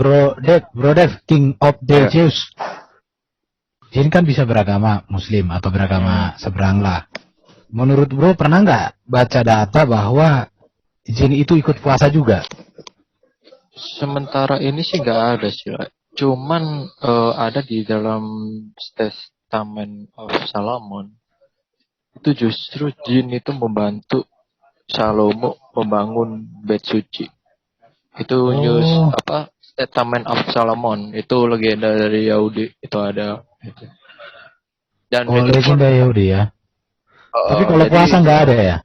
Bro Dev, King of the Zeus. Jin kan bisa beragama Muslim atau beragama seberang lah. Menurut bro pernah nggak baca data bahwa jin itu ikut puasa juga? Sementara ini sih nggak ada sih, lah. Cuman ada di dalam Testament of Solomon. Itu justru jin itu membantu Salomo membangun bait suci. Itu news Testament of Solomon. Itu legenda dari Yahudi. Itu ada. Gitu. Dan itu legenda Yahudi ya. Tapi kalau puasa nggak ada ya?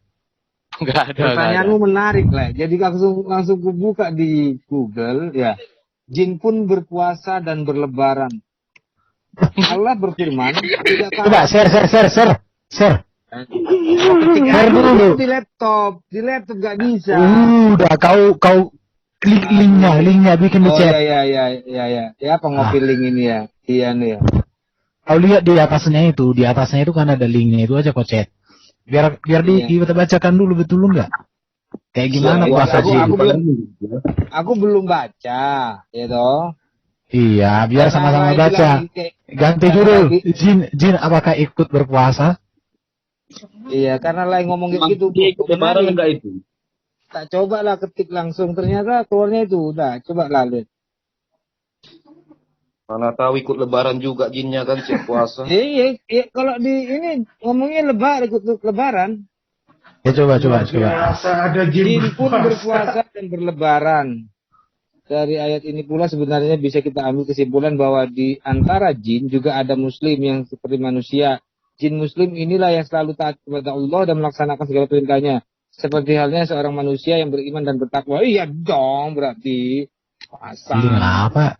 Nggak ada. Pertanyaanmu menarik lah. Jadi langsung buka di Google ya. Jin pun berpuasa dan berlebaran. Allah berfirman. Coba share. Dulu di laptop gak bisa. Udah kau klik linknya bikin di chat. Ya. Ya pengopi link ini ya. Iya nih ya. Kau lihat di atasnya itu kan ada linknya, itu aja kau chat. Biar kita bacakan dulu betul nggak? Kayak gimana puasa jin? Aku belum baca, ya toh. Iya, biar sama-sama baca. Ganti judul. Jin apakah ikut berpuasa? Iya, karena lagi ngomong gitu. Ikut lebaran enggak itu? Tak coba lah ketik langsung, ternyata keluarnya itu. Udah, coba lalu. Mana tahu ikut lebaran juga jinnya kan siap puasa. Iya, kalau di ini ngomongnya ikut lebaran. Ya coba. Ada jin pun berpuasa dan berlebaran. Dari ayat ini pula sebenarnya bisa kita ambil kesimpulan bahwa di antara jin juga ada muslim yang seperti manusia. Jin muslim inilah yang selalu taat kepada Allah dan melaksanakan segala perintahnya. Seperti halnya seorang manusia yang beriman dan bertakwa. Iya dong berarti. Puasa.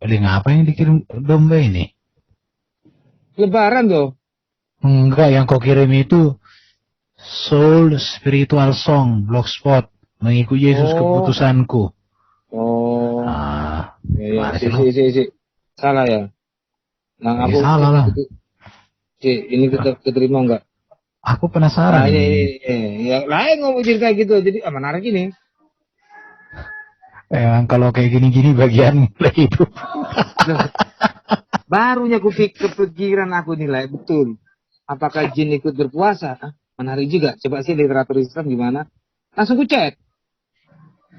Link apa yang dikirim domba ini? Lebaran tuh. Enggak, yang kau kirim itu Soul Spiritual Song Blogspot, mengikuti Yesus keputusanku. Si. Salah ya. Nah, aku salah lah. Ini keterima enggak? Aku penasaran. Ya lain ngomong cerita gitu. Jadi menarik ini. Emang kalau kayak gini-gini bagian hidup. Barunya kepikiran aku nilai betul. Apakah jin ikut berpuasa? Menarik juga. Coba sih literatur Islam gimana? Langsung ku chat.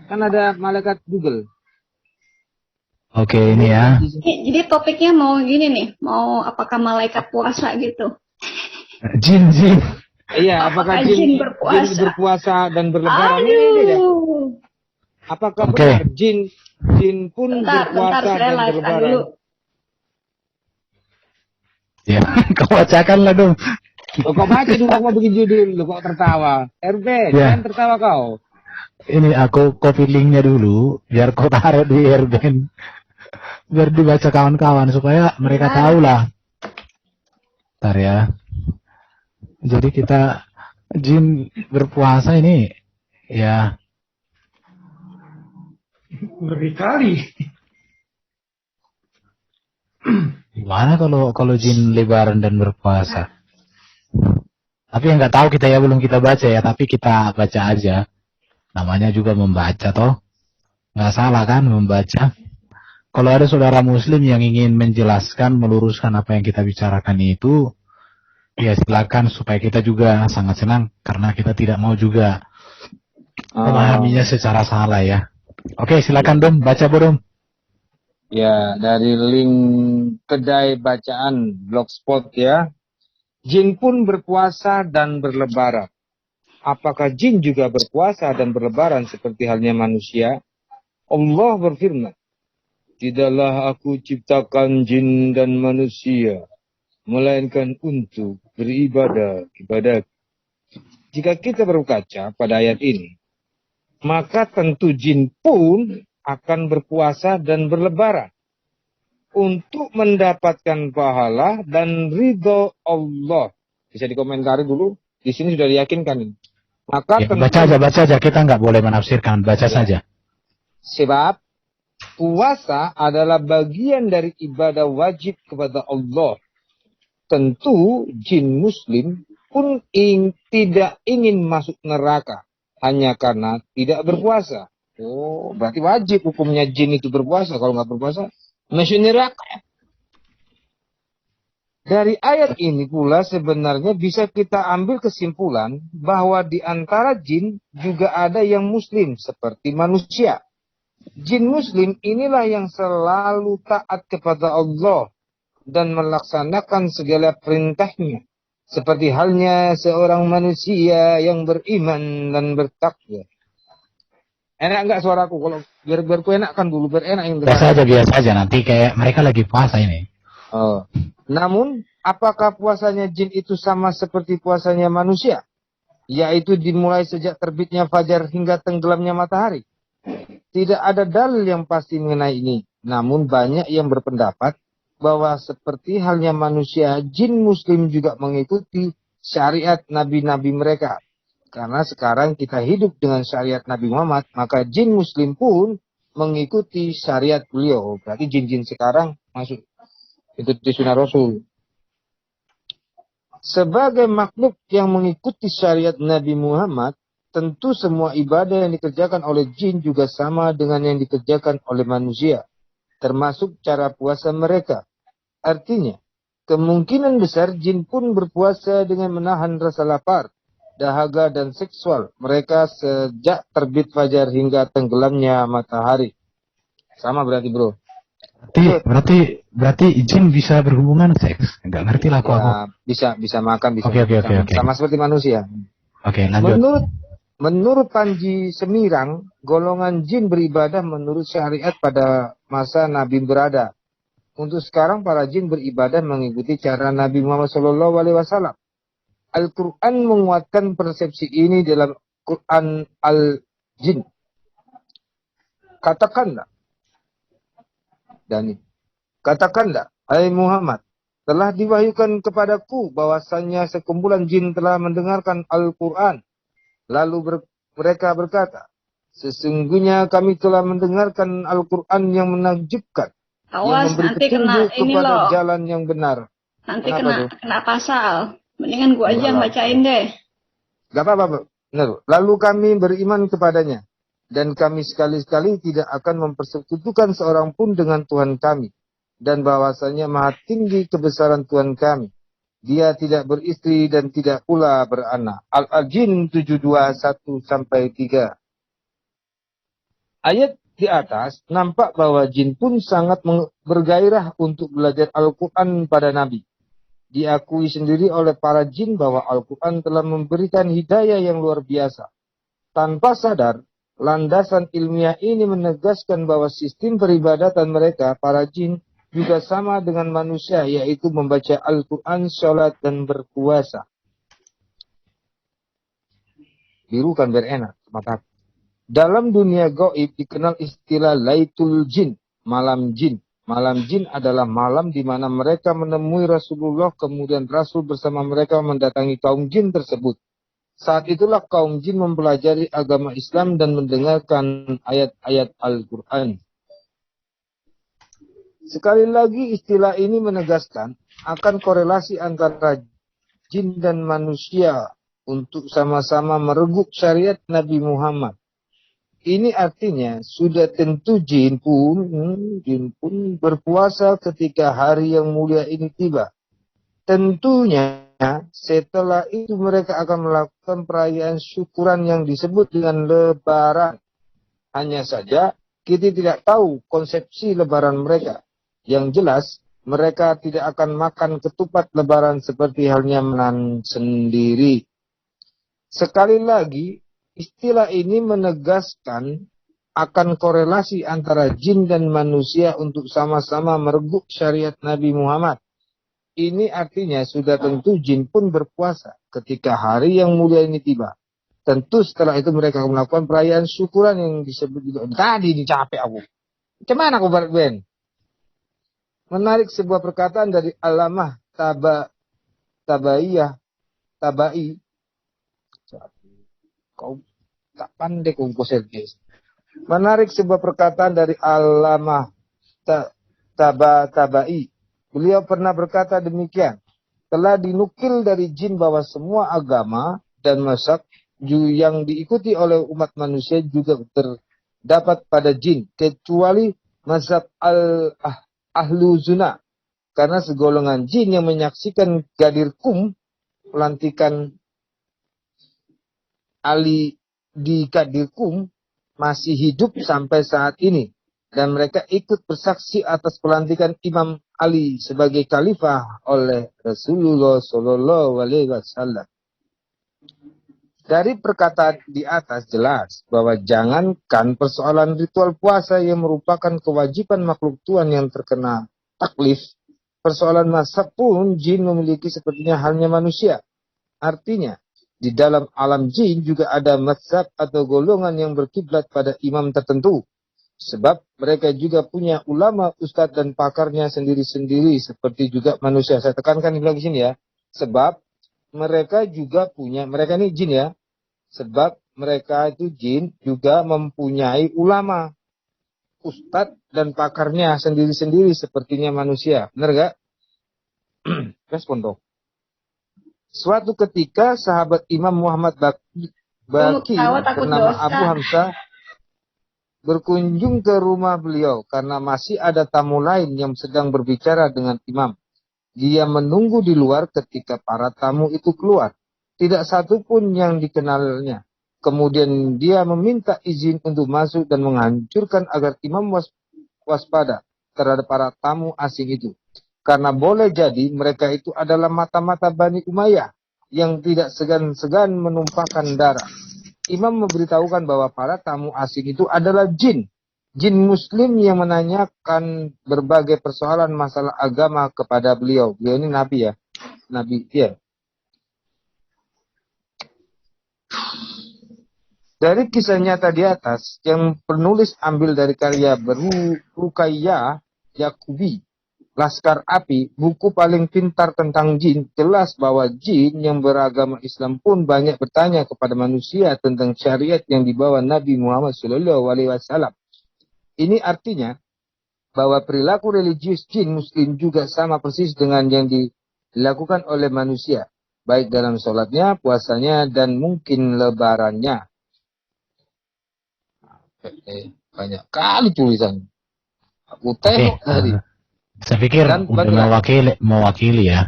Kan ada malaikat Google. Oke, ini ya. Jadi topiknya mau gini nih, mau apakah malaikat puasa gitu? Jin. Iya, apakah jin berpuasa dan berlebaran? Aduh. Apakah benar jin pun berpuasa dan berlebaran? Dulu. Ya, kau bacakan lah dong. Kau baca dulu, aku bikin judul, kok tertawa. Erben, jangan tertawa kau. Ini aku copy linknya dulu, biar kau taruh di Erben. Biar dibaca kawan-kawan, supaya mereka tahu lah. Ntar ya. Jadi kita, jin berpuasa ini, ya. Lebih kali. Gimana kalau jin lebaran dan berpuasa? Tapi yang nggak tahu kita ya, belum kita baca ya, tapi kita baca aja. Namanya juga membaca toh. Nggak salah kan membaca. Kalau ada saudara muslim yang ingin menjelaskan, meluruskan apa yang kita bicarakan itu, ya silakan, supaya kita juga sangat senang, karena kita tidak mau juga memahaminya secara salah ya. Oke, silakan Dom, baca Dom. Ya, dari link kedai bacaan Blogspot ya. Jin pun berpuasa dan berlebaran. Apakah jin juga berpuasa dan berlebaran seperti halnya manusia? Allah berfirman, tidaklah aku ciptakan jin dan manusia, melainkan untuk beribadah kepada. Jika kita berkaca pada ayat ini, maka tentu jin pun akan berpuasa dan berlebaran untuk mendapatkan pahala dan ridho Allah. Bisa dikomentari dulu. Di sini sudah diyakinkan. Maka ya, baca aja. Kita nggak boleh menafsirkan. Baca saja. Sebab puasa adalah bagian dari ibadah wajib kepada Allah. Tentu jin muslim pun tidak ingin masuk neraka hanya karena tidak berpuasa. Oh, berarti wajib hukumnya jin itu berpuasa. Kalau nggak berpuasa, masuk neraka. Dari ayat ini pula sebenarnya bisa kita ambil kesimpulan bahwa di antara jin juga ada yang muslim seperti manusia. Jin muslim inilah yang selalu taat kepada Allah dan melaksanakan segala perintahnya. Seperti halnya seorang manusia yang beriman dan bertakwa. Enak nggak suaraku? Kalau biar ku enak kan dulu, biar enak yang dengar. Biasa aja. Nanti kayak mereka lagi puasa ini. Oh. Namun, apakah puasanya jin itu sama seperti puasanya manusia? Yaitu dimulai sejak terbitnya fajar hingga tenggelamnya matahari. Tidak ada dalil yang pasti mengenai ini. Namun banyak yang berpendapat bahwa seperti halnya manusia, jin muslim juga mengikuti syariat nabi-nabi mereka. Karena sekarang kita hidup dengan syariat Nabi Muhammad, maka jin muslim pun mengikuti syariat beliau. Berarti jin-jin sekarang masuk ikuti sunnah Rasul. Sebagai makhluk yang mengikuti syariat Nabi Muhammad, tentu semua ibadah yang dikerjakan oleh jin juga sama dengan yang dikerjakan oleh manusia, termasuk cara puasa mereka. Artinya, kemungkinan besar jin pun berpuasa dengan menahan rasa lapar, dahaga, dan seksual mereka sejak terbit fajar hingga tenggelamnya matahari. Sama berarti, bro. Berarti jin bisa berhubungan seks? Enggak ngerti lah aku. Bisa makan, bisa. Oke. Sama seperti manusia. Oke, lanjut. Menurut Panji Semirang, golongan jin beribadah menurut syariat pada masa Nabi berada. Untuk sekarang para jin beribadah mengikuti cara Nabi Muhammad SAW. Al-Quran menguatkan persepsi ini dalam Quran Al-Jin. Katakanlah, hai Muhammad, telah diwahyukan kepadaku bahwasannya sekumpulan jin telah mendengarkan Al-Quran. Lalu mereka berkata, sesungguhnya kami telah mendengarkan Al-Quran yang menakjubkan. Awas, yang memberi nanti petunjuk kena ini kepada loh. jalan yang benar. Nanti Kenapa kena pasal. Mendingan gua aja yang bacain deh. Gak apa-apa. Benar. Lalu kami beriman kepadanya. Dan kami sekali-sekali tidak akan mempersekutukan seorang pun dengan Tuhan kami. Dan bahwasanya maha tinggi kebesaran Tuhan kami. Dia tidak beristri dan tidak pula beranak. Al-Jin 721-3. Ayat di atas nampak bahwa jin pun sangat bergairah untuk belajar Al-Quran pada Nabi. Diakui sendiri oleh para jin bahwa Al-Quran telah memberikan hidayah yang luar biasa. Tanpa sadar, landasan ilmiah ini menegaskan bahwa sistem peribadatan mereka, para jin, juga sama dengan manusia, yaitu membaca Al-Quran, sholat, dan berpuasa. Biru kan biar enak, mata. Dalam dunia gaib dikenal istilah Laitul Jin, malam jin. Malam jin adalah malam di mana mereka menemui Rasulullah, kemudian Rasul bersama mereka mendatangi kaum jin tersebut. Saat itulah kaum jin mempelajari agama Islam dan mendengarkan ayat-ayat Al-Quran. Sekali lagi istilah ini menegaskan akan korelasi antara jin dan manusia untuk sama-sama mereguk syariat Nabi Muhammad. Ini artinya sudah tentu jin pun berpuasa ketika hari yang mulia ini tiba. Tentunya setelah itu mereka akan melakukan perayaan syukuran yang disebut dengan lebaran. Hanya saja kita tidak tahu konsepsi lebaran mereka. Yang jelas mereka tidak akan makan ketupat lebaran seperti halnya menan sendiri. Sekali lagi, istilah ini menegaskan akan korelasi antara jin dan manusia untuk sama-sama mereguk syariat Nabi Muhammad. Ini artinya sudah tentu jin pun berpuasa ketika hari yang mulia ini tiba. Tentu setelah itu mereka melakukan perayaan syukuran yang disebut juga. Tadi capek aku. Macam mana aku balik Ben? Menarik sebuah perkataan dari Alamah Tabai. Kau tak pandai komposer guys. Menarik sebuah perkataan dari Alamah Tabai. Beliau pernah berkata demikian. Telah dinukil dari jin bahwa semua agama dan mazhab yang diikuti oleh umat manusia juga dapat pada jin kecuali mazhab ahlu zuna, karena segolongan jin yang menyaksikan Ghadir Qum, pelantikan Ali di Ghadir Qum, masih hidup sampai saat ini, dan mereka ikut bersaksi atas pelantikan Imam Ali sebagai khalifah oleh Rasulullah Shallallahu Alaihi Wasallam. Dari perkataan di atas jelas bahwa jangankan persoalan ritual puasa yang merupakan kewajiban makhluk Tuhan yang terkena taklif, persoalan mazhab pun jin memiliki sepertinya halnya manusia. Artinya, di dalam alam jin juga ada mazhab atau golongan yang berkiblat pada imam tertentu. Sebab mereka juga punya ulama, ustadz dan pakarnya sendiri-sendiri seperti juga manusia. Saya tekankan di sini ya. Sebab mereka juga punya, mereka ini jin ya. Sebab mereka itu jin juga mempunyai ulama, ustadz dan pakarnya sendiri-sendiri sepertinya manusia. Benar gak? Respon dong. Suatu ketika sahabat Imam Muhammad Baqi bernama Abu Hamzah berkunjung ke rumah beliau karena masih ada tamu lain yang sedang berbicara dengan imam. Dia menunggu di luar ketika para tamu itu keluar. Tidak satu pun yang dikenalnya. Kemudian dia meminta izin untuk masuk dan menghancurkan agar imam waspada terhadap para tamu asing itu. Karena boleh jadi mereka itu adalah mata-mata Bani Umayyah yang tidak segan-segan menumpahkan darah. Imam memberitahukan bahwa para tamu asing itu adalah jin. Jin muslim yang menanyakan berbagai persoalan masalah agama kepada beliau. Beliau ini nabi ya. Nabi, ya. Dari kisah nyata di atas, yang penulis ambil dari karya Ruqayyah Yaqubi, Laskar Api, buku paling pintar tentang jin, jelas bahwa jin yang beragama Islam pun banyak bertanya kepada manusia tentang syariat yang dibawa Nabi Muhammad SAW. Ini artinya bahwa perilaku religius jin muslim juga sama persis dengan yang dilakukan oleh manusia, baik dalam sholatnya, puasanya, dan mungkin lebarannya. Banyak kali tulisan. Aku tengok tadi. Saya pikir Dan udah mewakili ya.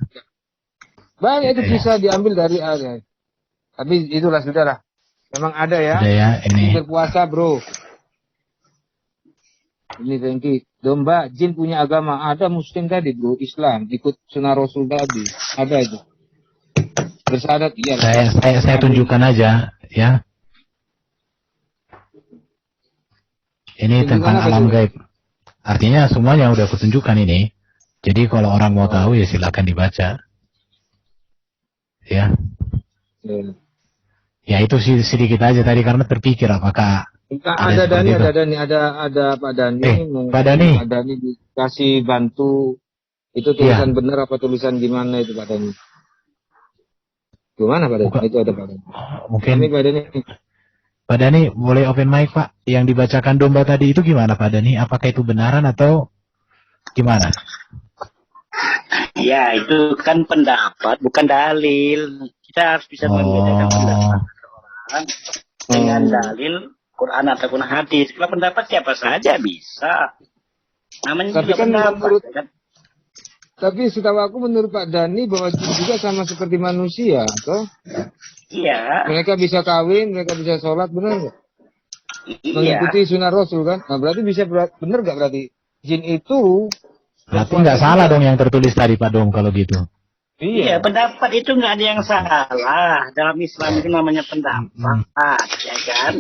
Banyak itu bisa diambil dari area. Tapi itulah saudara. Memang ada ya. Ada ya ini. Berpuasa bro. Ini Tengki. Domba jin punya agama. Ada muslim tadi bro. Islam. Ikut sunnah Rasul tadi. Ada itu. Bersahadat. Iya. Saya tunjukkan aja ya. Ini tentang alam gaib. Artinya semuanya udah kutunjukkan ini. Jadi kalau orang mau tahu ya silakan dibaca. Ya. Ya itu sih sedikit aja tadi karena terpikir apakah ada Pak Dani. Pak Dani. Pak Dani dikasih bantu. Itu tulisan benar apa tulisan gimana itu Pak Dani? Gimana Pak Dani? Itu ada Pak Dani. Mungkin ini Pak Dani. Pak Dani boleh open mic Pak. Yang dibacakan domba tadi itu gimana Pak Dani? Apakah itu benaran atau gimana? Ya itu kan pendapat bukan dalil. Kita harus bisa membedakan pendapat orang dengan dalil Quran ataupun hadis. Kalau pendapat siapa saja bisa. Namanya tapi juga kan pendapat. Kan? Tapi setahu aku menurut Pak Dani bahwa jin juga sama seperti manusia, toh? Iya. Mereka bisa kawin, mereka bisa sholat, benar nggak? Iya. Mengikuti sunnah Rasul kan? Nah berarti bisa benar nggak berarti jin itu? Berarti nggak salah dong yang tertulis tadi Pak Dom kalau gitu. Iya, pendapat itu nggak ada yang salah. Dalam Islam itu namanya pendapat, ya kan?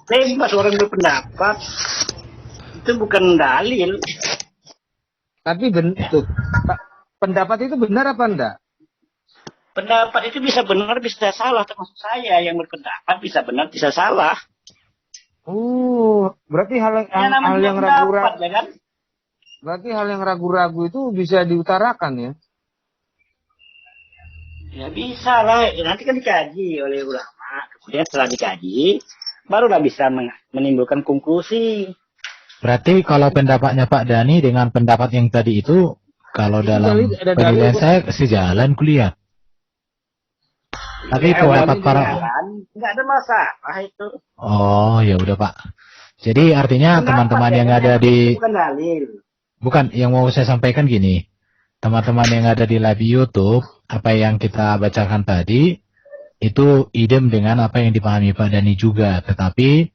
Bebas orang berpendapat. Itu bukan dalil. Tapi bentuk pendapat itu benar apa enggak? Pendapat itu bisa benar, bisa salah. Termasuk saya yang berpendapat bisa benar, bisa salah. Berarti hal yang ragu-ragu, ya kan? Berarti hal yang ragu-ragu itu bisa diutarakan ya? Ya bisa lah. Nanti kan dikaji oleh ulama. Kemudian setelah dikaji, barulah bisa menimbulkan konklusi. Berarti kalau pendapatnya Pak Dani dengan pendapat yang tadi itu, kalau dalam penilaian saya sejalan kuliah. Tapi pendapat para nggak ada masalah itu. Oh ya udah Pak. Jadi artinya teman-teman yang ada di Bukan dalil. bukan yang mau saya sampaikan gini. Teman-teman yang ada di live YouTube, apa yang kita bacakan tadi itu idem dengan apa yang dipahami Pak Dani juga, tetapi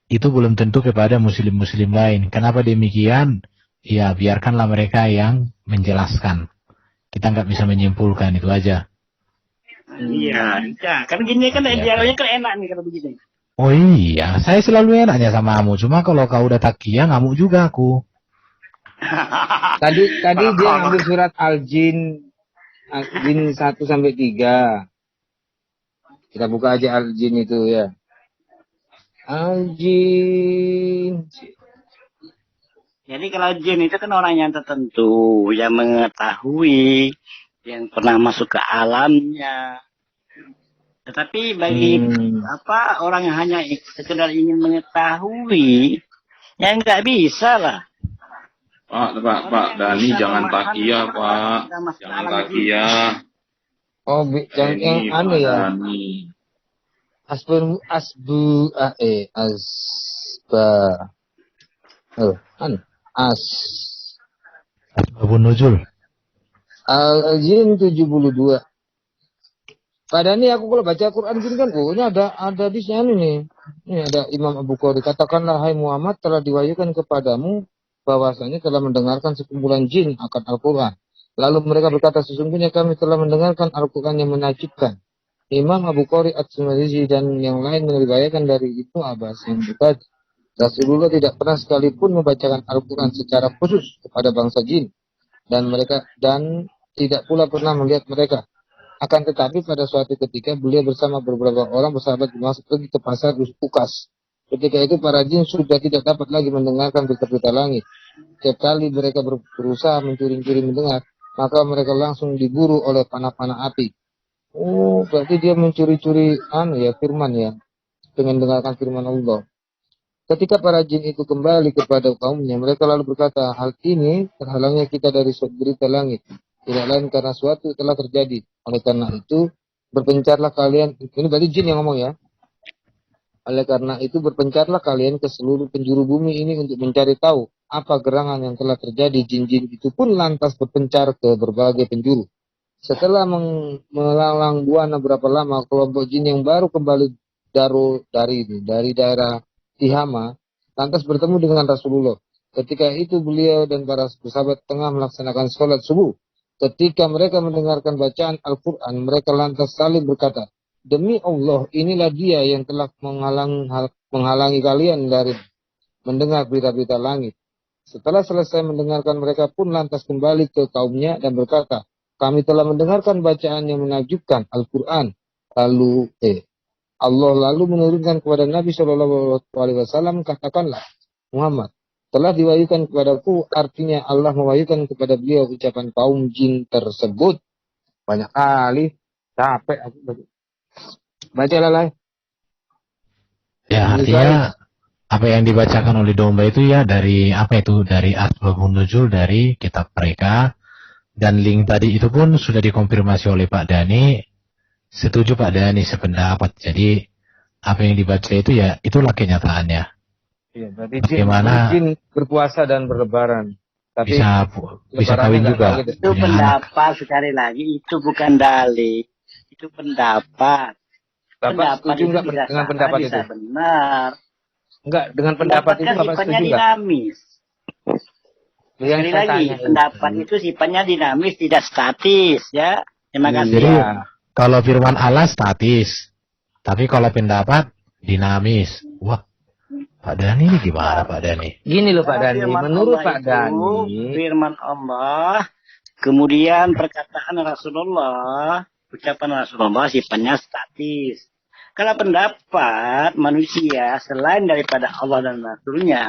itu belum tentu kepada muslim-muslim lain. Kenapa demikian? Ya, biarkanlah mereka yang menjelaskan. Kita nggak bisa menyimpulkan, itu aja. Iya, kan gini kan dialognya kan enak nih kalau begini. Oh iya, saya selalu enaknya sama kamu. Cuma kalau kau udah takia, ngamuk juga aku. Tadi dia ambil surat Al-Jin 1 sampai 3. Kita buka aja Al-Jin itu ya. Al-Jin. Jadi kalau jin itu kan orang yang tertentu, yang mengetahui, yang pernah masuk ke alamnya. Tetapi bagi orang yang hanya sekedar ingin mengetahui, ya nggak bisa lah. Pak Dani jangan takia, Pak. Jangan takia. Oh, yang anu ya. Asba. Asbabun Nuzul. Al-Jin 72. Pada ini aku kalau baca Quran gini kan, ini ada di sini nih. Ini ada Imam Abu Qori. Katakanlah, hai Muhammad, telah diwahyukan kepadamu bahwasanya telah mendengarkan sekumpulan jin akan Al-Quran. Lalu mereka berkata, sesungguhnya kami telah mendengarkan Al-Quran yang menakjubkan. Imam Abu Qori At-Tirmidzi dan yang lain meriwayatkan dari Ibnu Abbas yang berkata, Rasulullah tidak pernah sekalipun membacakan Al-Quran secara khusus kepada bangsa jin dan tidak pula pernah melihat mereka. Akan tetapi pada suatu ketika beliau bersama beberapa orang bersahabat masuk pergi ke pasar Ukas. Ketika itu para jin sudah tidak dapat lagi mendengarkan berita-berita langit. Setiap kali mereka berusaha mencuri-curi mendengar, maka mereka langsung diburu oleh panah-panah api. Oh, berarti dia mencuri-curi firman ya, dengan mendengarkan firman Allah. Ketika para jin itu kembali kepada kaumnya, mereka lalu berkata, hal ini terhalangnya kita dari berita langit. Tidak lain karena suatu telah terjadi. Oleh karena itu, berpencarlah kalian. Ini berarti jin yang ngomong ya. Oleh karena itu, berpencarlah kalian ke seluruh penjuru bumi ini untuk mencari tahu apa gerangan yang telah terjadi. Jin-jin itu pun lantas berpencar ke berbagai penjuru. Setelah melalang buana berapa lama, kelompok jin yang baru kembali dari daerah Tihama, lantas bertemu dengan Rasulullah. Ketika itu beliau dan para sahabat tengah melaksanakan sholat subuh. Ketika mereka mendengarkan bacaan Al-Quran, mereka lantas saling berkata, demi Allah, inilah dia yang telah menghalangi kalian dari mendengar berita-berita langit. Setelah selesai mendengarkan, mereka pun lantas kembali ke kaumnya dan berkata, kami telah mendengarkan bacaan yang menakjubkan Al-Quran. Allah lalu menurunkan kepada Nabi SAW, katakanlah, Muhammad, telah diwahyukan kepadaku, artinya Allah mewahyukan kepada beliau ucapan kaum jin tersebut. Banyak kali, capek aku. Baca lalai. Ya, artinya apa yang dibacakan oleh domba itu ya dari Asbabun Nuzul dari kitab mereka. Dan link tadi itu pun sudah dikonfirmasi oleh Pak Dani. Setuju Pak Dani sependapat. Jadi apa yang dibaca itu ya itulah kenyataannya. Iya, berarti bagaimana jin berpuasa dan berlebaran. Tapi bisa kawin juga. Itu pendapat sekali lagi, itu bukan dalil. Itu pendapat. Bapak setuju enggak dengan pendapat itu? Benar. Enggak, dengan pendapat itu Bapak setuju enggak? Dinamis. Sekali lagi, pendapat itu sifatnya dinamis, tidak statis, ya. Terima kasih. Jadi, kalau firman Allah statis, tapi kalau pendapat dinamis. Wah, Pak Dani ini gimana Pak Dani? Gini loh Pak Dani, menurut Pak Dani, firman Allah, kemudian perkataan Rasulullah, ucapan Rasulullah sifatnya statis. Kalau pendapat manusia selain daripada Allah dan Rasulnya,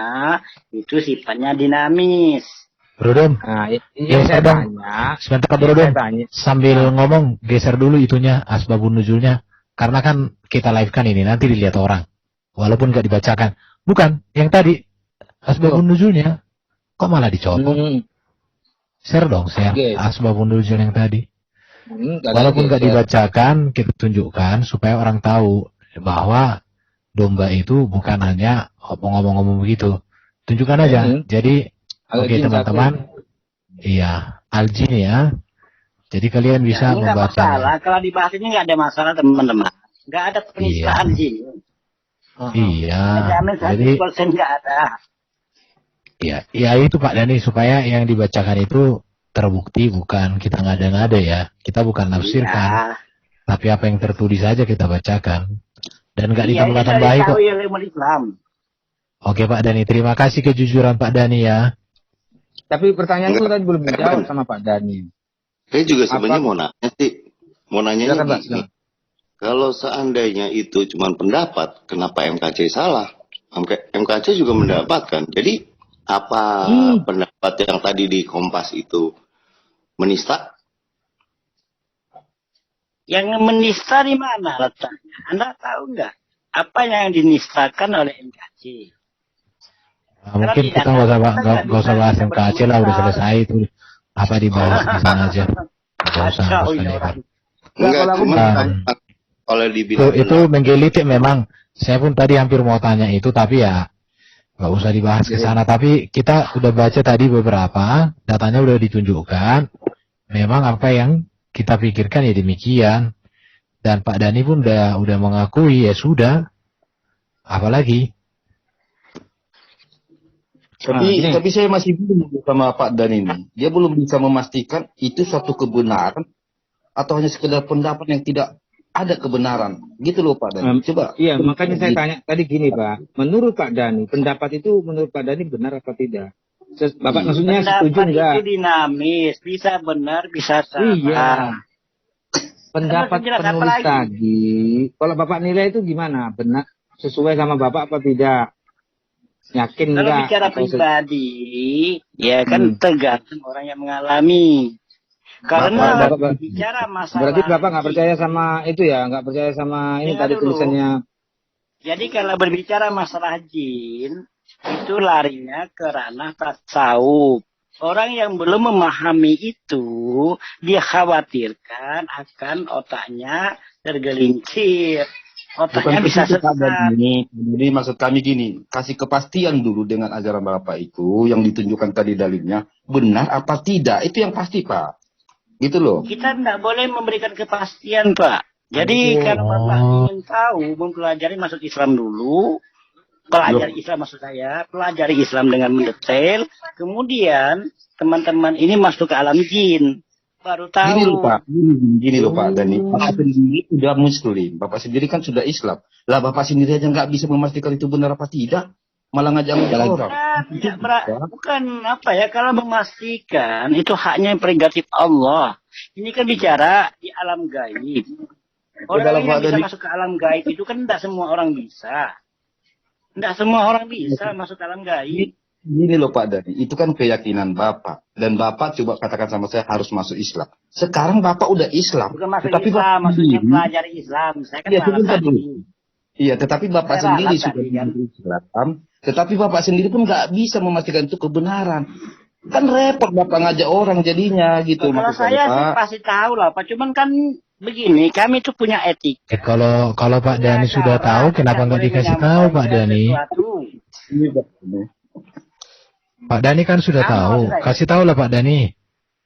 itu sifatnya dinamis. Brodom, saya tanya. Sebentar Brodom, sambil ngomong geser dulu itunya, asbabun nuzulnya. Karena kan kita live kan ini, nanti dilihat orang. Walaupun gak dibacakan. Bukan, yang tadi, asbabun nuzulnya. Kok malah dicopot? Share dong, share. Asbabun nuzul yang tadi. Walaupun gak dibacakan, kita tunjukkan supaya orang tahu bahwa domba itu bukan hanya ngomong-ngomong begitu. Tunjukkan aja. Jadi, oke teman-teman. Iya, al-jin ya. Jadi kalian bisa Ini nggak membaca. masalah. Kalau dibahas ini nggak ada masalah teman-teman. Nggak ada penistaan di sini. Iya. Jamin Jadi 100% nggak ada. ya itu Pak Dani, supaya yang dibacakan itu terbukti, bukan kita ngada-ngada ya. Kita bukan nafsirkan, Iya. tapi apa yang tertulis saja kita bacakan. Dan nggak Iya, ini ditambah-tambahi dari kok. tahu ilmu Islam. Oke Pak Dani, terima kasih kejujuran Pak Dani ya. Tapi pertanyaanku tadi belum dijawab sama Pak Dani. Saya juga sebenarnya mau nanya sih. Mau nanya Silakan, Pak, gini. silakan. Kalau seandainya itu cuma pendapat, kenapa MKC salah? MKC juga mendapatkan. Jadi apa pendapat yang tadi di Kompas itu menista? Yang menista di mana letaknya? Anda tahu nggak? Apa yang dinistakan oleh MKC? Nah, mungkin kita nggak usah bahas MKC lah, udah selesai itu. Apa dibahas di sana aja. Nggak usah lewat. Enggak, cuma kalau dibilang Itu menggelitik memang. Saya pun tadi hampir mau tanya itu, tapi ya nggak usah dibahas ke sana. Tapi kita udah baca tadi beberapa, datanya udah ditunjukkan. Memang apa yang kita pikirkan ya demikian. Dan Pak Dani pun udah mengakui, ya sudah. Apalagi? Tapi saya masih bingung sama Pak Dan ini. Dia belum bisa memastikan itu suatu kebenaran atau hanya sekedar pendapat yang tidak ada kebenaran. Gitu loh Pak Dan. Coba. Iya, makanya saya tanya tadi gini Pak. Menurut Pak Dani, pendapat itu menurut Pak Dani benar apa tidak? Bapak maksudnya setuju Pendapat enggak? itu dinamis, bisa benar, bisa salah. Iya. Pendapat Jelas apa penulis lagi? tadi, kalau Bapak nilai itu gimana? Benar sesuai sama Bapak apa tidak? Yakin Kalau enggak? bicara Atau pribadi, ya kan tergantung orang yang mengalami. Karena Bapak- bicara masalah. berarti Bapak nggak percaya sama itu ya? Nggak percaya sama ini Dengar tadi dulu. tulisannya? Jadi kalau berbicara masalah jin, itu larinya ke ranah tasawuf. Orang yang belum memahami itu, dia khawatirkan akan otaknya tergelincir. Otaknya bisa Begitu, Pak sesat. Dani. Jadi maksud kami gini, kasih kepastian dulu dengan ajaran Bapak itu yang ditunjukkan tadi dalilnya, benar apa tidak? Itu yang pasti Pak. Gitu loh. Kita tidak boleh memberikan kepastian, Pak. Jadi kalau Bapak ingin tahu, mempelajari masuk Islam dulu. Pelajari Islam maksud saya, pelajari Islam dengan mendetail. Kemudian teman-teman ini masuk ke alam jin. Baru tahu. Gini loh Pak, gini loh Pak Dani. Bapak sendiri sudah Muslim, Bapak sendiri kan sudah Islam. Lah Bapak sendiri aja nggak bisa memastikan itu benar apa tidak, malah ngajak orang. Bukan apa ya, kalau memastikan itu haknya prerogatif Allah. Ini kan bicara di alam gaib. Orang yang bisa masuk ke alam gaib itu kan tidak semua orang bisa. Tidak semua orang bisa masuk ke alam gaib. Gini loh Pak Dani, itu kan keyakinan Bapak. Dan Bapak coba katakan sama saya harus masuk Islam. Sekarang Bapak udah Islam. Bukan masuk Tetapi Islam, Bapak maksudnya sendiri- pelajari Islam. Saya kan Iya, malah sebentar tadi. dulu. Iya, tetapi Bapak Saya sendiri ralat sudah tadi kan. masuk Islam. Tetapi Bapak sendiri pun nggak bisa memastikan itu kebenaran. Kan repot Bapak ngajak orang jadinya gitu. Kalau maksud saya sih Pak. pasti tahu lah, Pak. Cuman kan begini, kami tuh punya etik. Kalau Pak Dani sudah tahu, kenapa nggak dikasih tahu Pak Dani? Ini, Pak Dani. Pak Dani kan sudah tahu, kasih tahu lah Pak Dani.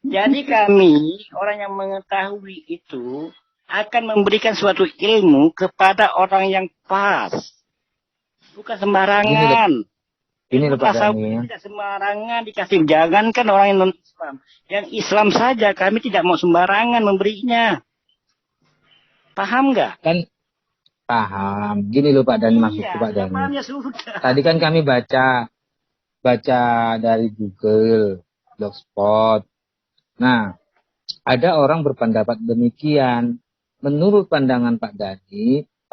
Jadi kami, orang yang mengetahui itu, akan memberikan suatu ilmu kepada orang yang pas. Bukan sembarangan. Ini loh Pak Tasawuf Dani. tidak sembarangan dikasih. Jangankan orang yang non-Islam. Yang Islam saja kami tidak mau sembarangan memberinya. Paham nggak? Kan paham. Gini loh Pak Dani, maksudku Pak Dani. Pahamnya sudah. Tadi kan kami baca dari Google, Blogspot. Nah, ada orang berpendapat demikian. Menurut pandangan Pak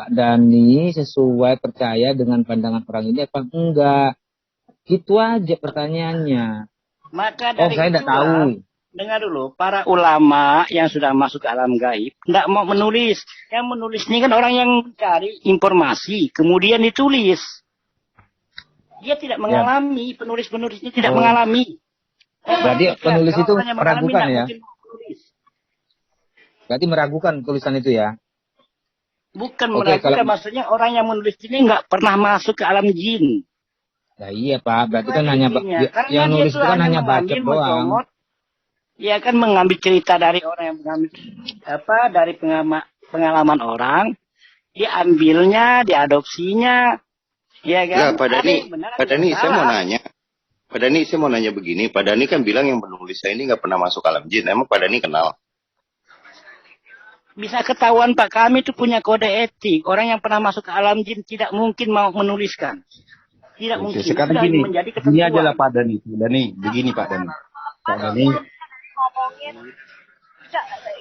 Dani sesuai percaya dengan pandangan orang ini apa enggak? Gitu aja pertanyaannya. Maka Oh, dari saya tidak itulah, tahu. dengar dulu, para ulama yang sudah masuk ke alam gaib tidak mau menulis. Yang menulis ini kan orang yang mencari informasi, kemudian ditulis. Dia tidak mengalami, penulis-penulis ini tidak mengalami. Berarti penulis itu Kalau orang yang mengalami, meragukan tidak ya? mungkin menulis. Berarti meragukan tulisan itu ya? Bukan Oke, meragukan, kalau maksudnya orang yang menulis ini nggak pernah masuk ke alam jin. nah iya Pak, berarti Itu kan aja hanya intinya. Karena yang dia nulis tuh itu kan hanya hanya bacot mengambil, doang. mencomot, dia kan mengambil cerita dari orang yang mengambil dari pengalaman orang, diambilnya, diadopsinya, ya Enggak, kan? Pak Ada Dani, yang benar, ada Pak yang Dani, saya mau salah. nanya. Pak Dani, saya mau nanya begini. Pak Dani kan bilang yang penulis saya ini nggak pernah masuk alam jin. Emang Pak Dani kenal? Bisa ketahuan Pak, kami itu punya kode etik. Orang yang pernah masuk ke alam jin tidak mungkin mau menuliskan. Tidak Oke, mungkin. sekarang Sudah gini. menjadi Ini aja lah ketentuan. Pak Dani. Begini Pak Dani. Pak Dani, Ngomongin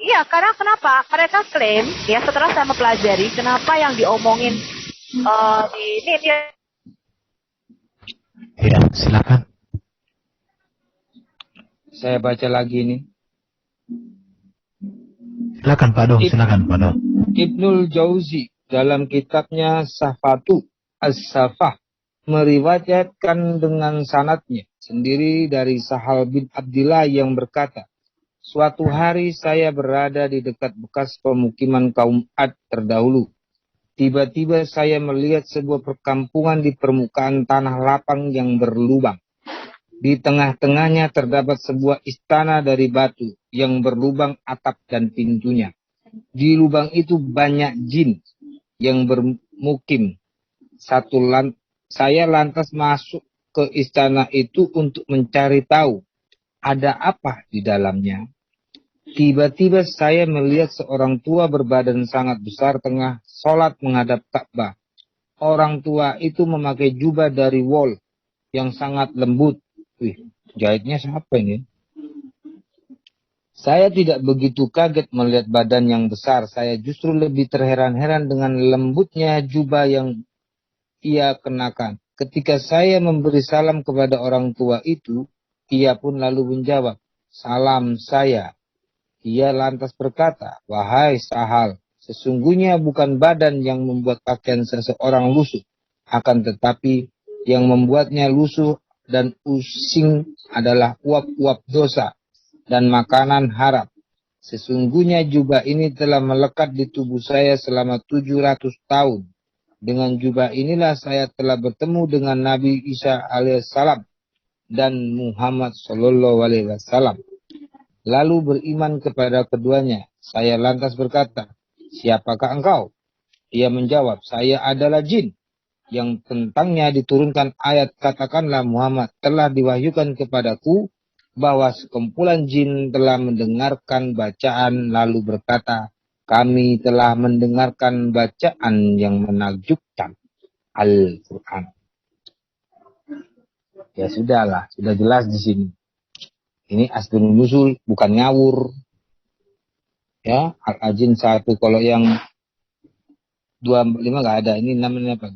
iya, karena kenapa mereka klaim ya setelah saya mempelajari kenapa yang diomongin di ini dia Ya, silakan. Saya baca lagi nih. Silakan Pak Dong, silakan Pak Dong. Ibnul Jauzi dalam kitabnya Safatu As-Safah meriwayatkan dengan sanadnya sendiri dari Sahal bin Abdillah yang berkata, suatu hari saya berada di dekat bekas pemukiman kaum Ad terdahulu. Tiba-tiba saya melihat sebuah perkampungan di permukaan tanah lapang yang berlubang. Di tengah-tengahnya terdapat sebuah istana dari batu yang berlubang atap dan pintunya. Di lubang itu banyak jin yang bermukim. Saya lantas masuk ke istana itu untuk mencari tahu ada apa di dalamnya. Tiba-tiba saya melihat seorang tua berbadan sangat besar tengah sholat menghadap Ka'bah. Orang tua itu memakai jubah dari wol yang sangat lembut. Wih, jahitnya siapa ini? Saya tidak begitu kaget melihat badan yang besar. Saya justru lebih terheran-heran dengan lembutnya jubah yang ia kenakan. Ketika saya memberi salam kepada orang tua itu, ia pun lalu menjawab, salam saya. Ia lantas berkata, wahai Sahal, sesungguhnya bukan badan yang membuat pakaian seseorang lusuh, akan tetapi yang membuatnya lusuh dan using adalah uap-uap dosa dan makanan haram. Sesungguhnya jubah ini telah melekat di tubuh saya selama 700 tahun. Dengan jubah inilah saya telah bertemu dengan Nabi Isa alaihissalam dan Muhammad sallallahu alaihi wasallam. Lalu beriman kepada keduanya. Saya lantas berkata, siapakah engkau? Ia menjawab, saya adalah jin. Yang tentangnya diturunkan ayat, katakanlah Muhammad telah diwahyukan kepadaku bahwa sekumpulan jin telah mendengarkan bacaan lalu berkata, kami telah mendengarkan bacaan yang menakjubkan Al-Quran. Ya sudahlah, sudah jelas di sini. Ini asbun nusul, bukan ngawur. Ya, Al-Ajin 1. Kalau yang 25 nggak ada. Ini namanya apa?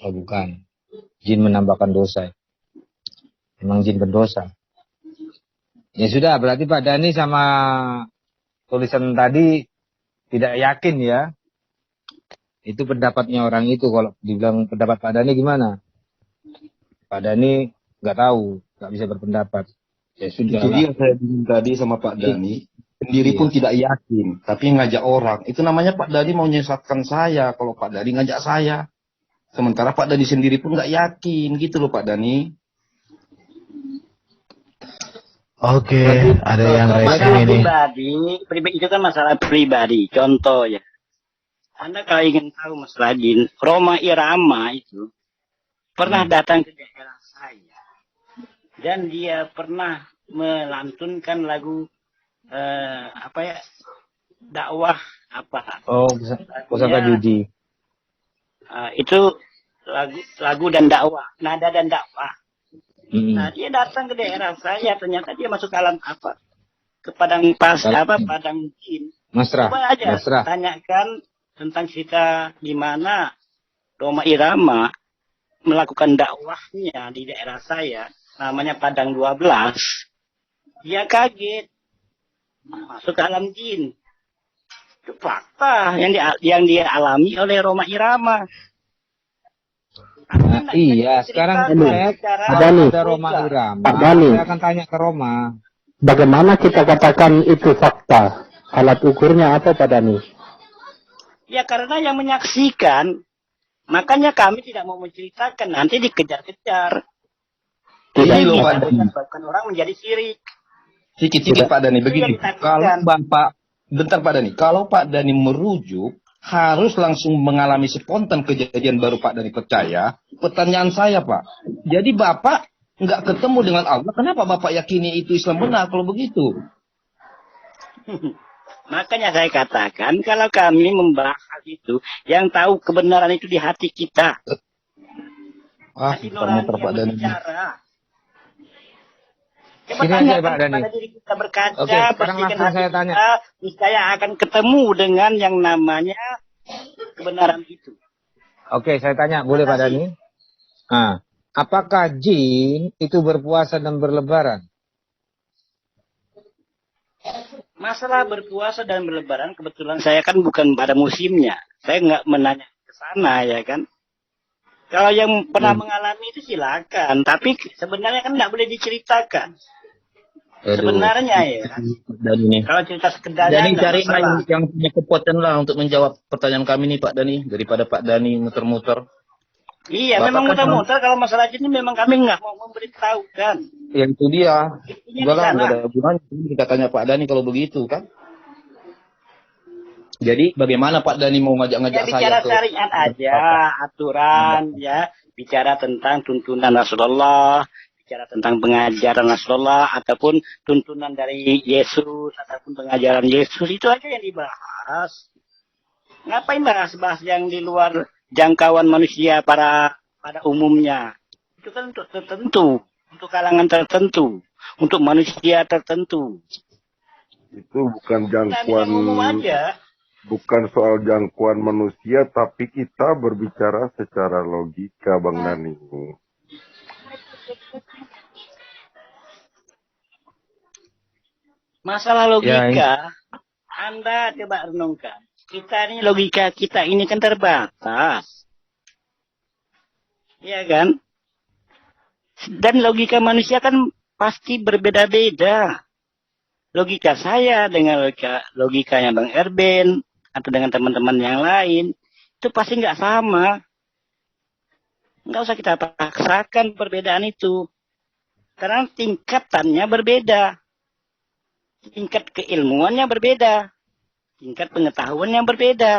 Oh bukan. Jin menambahkan dosa. Memang jin berdosa. Ya sudah, berarti Pak Dhani sama tulisan tadi tidak yakin ya. Itu pendapatnya orang itu. Kalau dibilang pendapat Pak Dhani gimana? Pak Dhani nggak tahu, nggak bisa berpendapat. Ya sudah. itu dia saya bingung tadi sama Pak Dani. Sendiri pun tidak yakin, tapi ngajak orang. Itu namanya Pak Dani mau menyesatkan saya. Kalau Pak Dani ngajak saya. Sementara Pak Dani sendiri pun nggak yakin, gitu loh Pak Dani. Oke, ada yang racing Masalah ini. pribadi itu kan masalah pribadi. Contoh ya, Anda kalau ingin tahu masalah jin, Roma Irama itu pernah datang ke daerah saya dan dia pernah melantunkan lagu dakwah apa? Oh, pusaka judi. Itu lagu dan dakwah, nada dan dakwah. Nah, dia datang ke daerah saya, ternyata dia masuk alam apa? Ke padang padang jin. Masrah. Coba aja tanyakan tentang cerita di mana Roma Irama melakukan dakwahnya di daerah saya, namanya Padang 12. Dia kaget masuk ke alam jin. Itu fakta yang dia alami oleh Roma Irama. Nah, iya, sekarang saya Pak Dani, ada Roma Irama. Pak Dani, Saya akan tanya ke Roma. bagaimana kita katakan itu fakta? Alat ukurnya apa Pak Dani? Ya karena yang menyaksikan, makanya kami tidak mau menceritakan, nanti dikejar-kejar. Ini loh Pak Bisa Dani. menyebabkan orang menjadi syirik. Sikit-sikit Pak Dani, begini. Itu yang Kalau ditakutkan. Bapak, bentar Pak Dani, kalau Pak Dani merujuk, harus langsung mengalami spontan kejadian baru Pak Dani percaya. Pertanyaan saya Pak, jadi Bapak nggak ketemu dengan Allah, kenapa Bapak yakini itu Islam benar kalau begitu? Makanya saya katakan, kalau kami membahas itu, yang tahu kebenaran itu di hati kita. Hati nurani Muter-muter yang Pak Dani. berbicara. Coba Sini aja, tanyakan Pak Dani. kepada diri kita berkaca, Oke, sekarang bersihkan langsung hati saya tanya. kita, niscaya akan ketemu dengan yang namanya kebenaran itu. Oke, saya tanya, boleh Pak Dani? Nah, apakah jin itu berpuasa dan berlebaran? Masalah berpuasa dan berlebaran, kebetulan saya kan bukan pada musimnya. Saya nggak menanya ke sana, ya kan. Kalau yang pernah mengalami itu silakan, tapi sebenarnya kan nggak boleh diceritakan. Sebenarnya ya. Dani nih. Kalau cerita sekedarnya Dani nggak cari masalah. yang punya kekuatan lah untuk menjawab pertanyaan kami nih Pak Dani, daripada Pak Dani muter-muter. Iya, Bapak memang kan muter-muter kalau masalah ini memang kami nggak mau memberitahukan. Ya itu dia. Intinya Enggak di lah, sana. enggak ada gunanya. Ini katanya Pak Dani kalau begitu kan. Jadi bagaimana Pak Dani mau Ya ngajak-ngajak saya bicara ke syariat aja, aturan, ya. Bicara tentang tuntunan Rasulullah, bicara tentang pengajaran Rasulullah, ataupun tuntunan dari Yesus, ataupun pengajaran Yesus, itu aja yang dibahas. Ngapain bahas-bahas yang di luar jangkauan manusia pada umumnya? Itu kan untuk tertentu, untuk kalangan tertentu, untuk manusia tertentu. Itu bukan Kita jangkauan, ngomong aja. bukan soal jangkauan manusia, tapi kita berbicara secara logika, Bang Dani. Masalah Ya, logika, Anda coba renungkan. Kita ini logika kita ini kan terbatas. Iya kan? Dan logika manusia kan pasti berbeda-beda. Logika saya dengan logikanya Bang Erben atau dengan teman-teman yang lain itu pasti nggak sama. Nggak usah kita paksakan perbedaan itu. Karena tingkatannya berbeda. Tingkat keilmuannya berbeda. Tingkat pengetahuannya berbeda.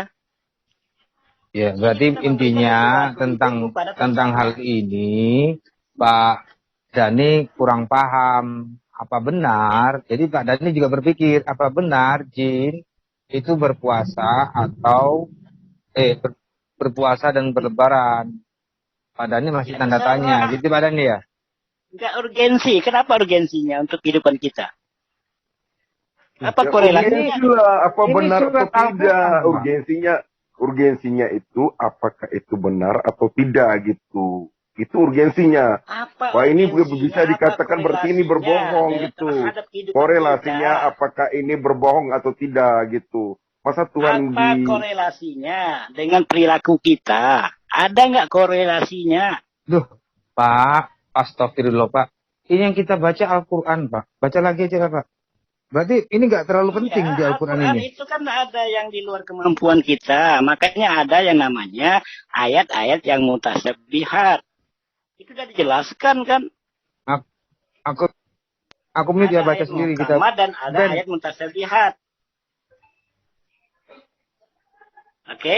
Ya, berarti intinya tentang hal ini Pak Dani kurang paham apa benar. Jadi Pak Dani juga berpikir apa benar jin itu berpuasa atau berpuasa dan berlebaran. Pak Dani masih tanda tanya. Gitu Pak Dani ya? Nggak urgensi. Kenapa urgensinya untuk kehidupan kita? Apa Ya, korelasinya? urgensi lah, apa Ini benar surat atau tidak? Al-Quran, Pak. Urgensinya itu apakah itu benar atau tidak gitu. Itu urgensinya. Apa Wah ini urgensinya? bisa dikatakan Apa berarti ini berbohong korelasinya gitu. terhadap kehidupan Korelasinya kita? apakah ini berbohong atau tidak gitu. Masa Tuhan Apa korelasinya dengan perilaku kita? Ada nggak korelasinya? Duh, Pak, astagfirullah Pak. Ini yang kita baca Al-Quran Pak. Baca lagi aja Pak. Berarti ini nggak terlalu penting di Al-Quran ini. Itu kan ada yang di luar kemampuan kita. Makanya ada yang namanya ayat-ayat yang mutasyabihat. Itu sudah dijelaskan kan? Aku mute ya, baca ayat sendiri kita. muhkamat dan ada Ben. ayat mutasyabihat. Oke.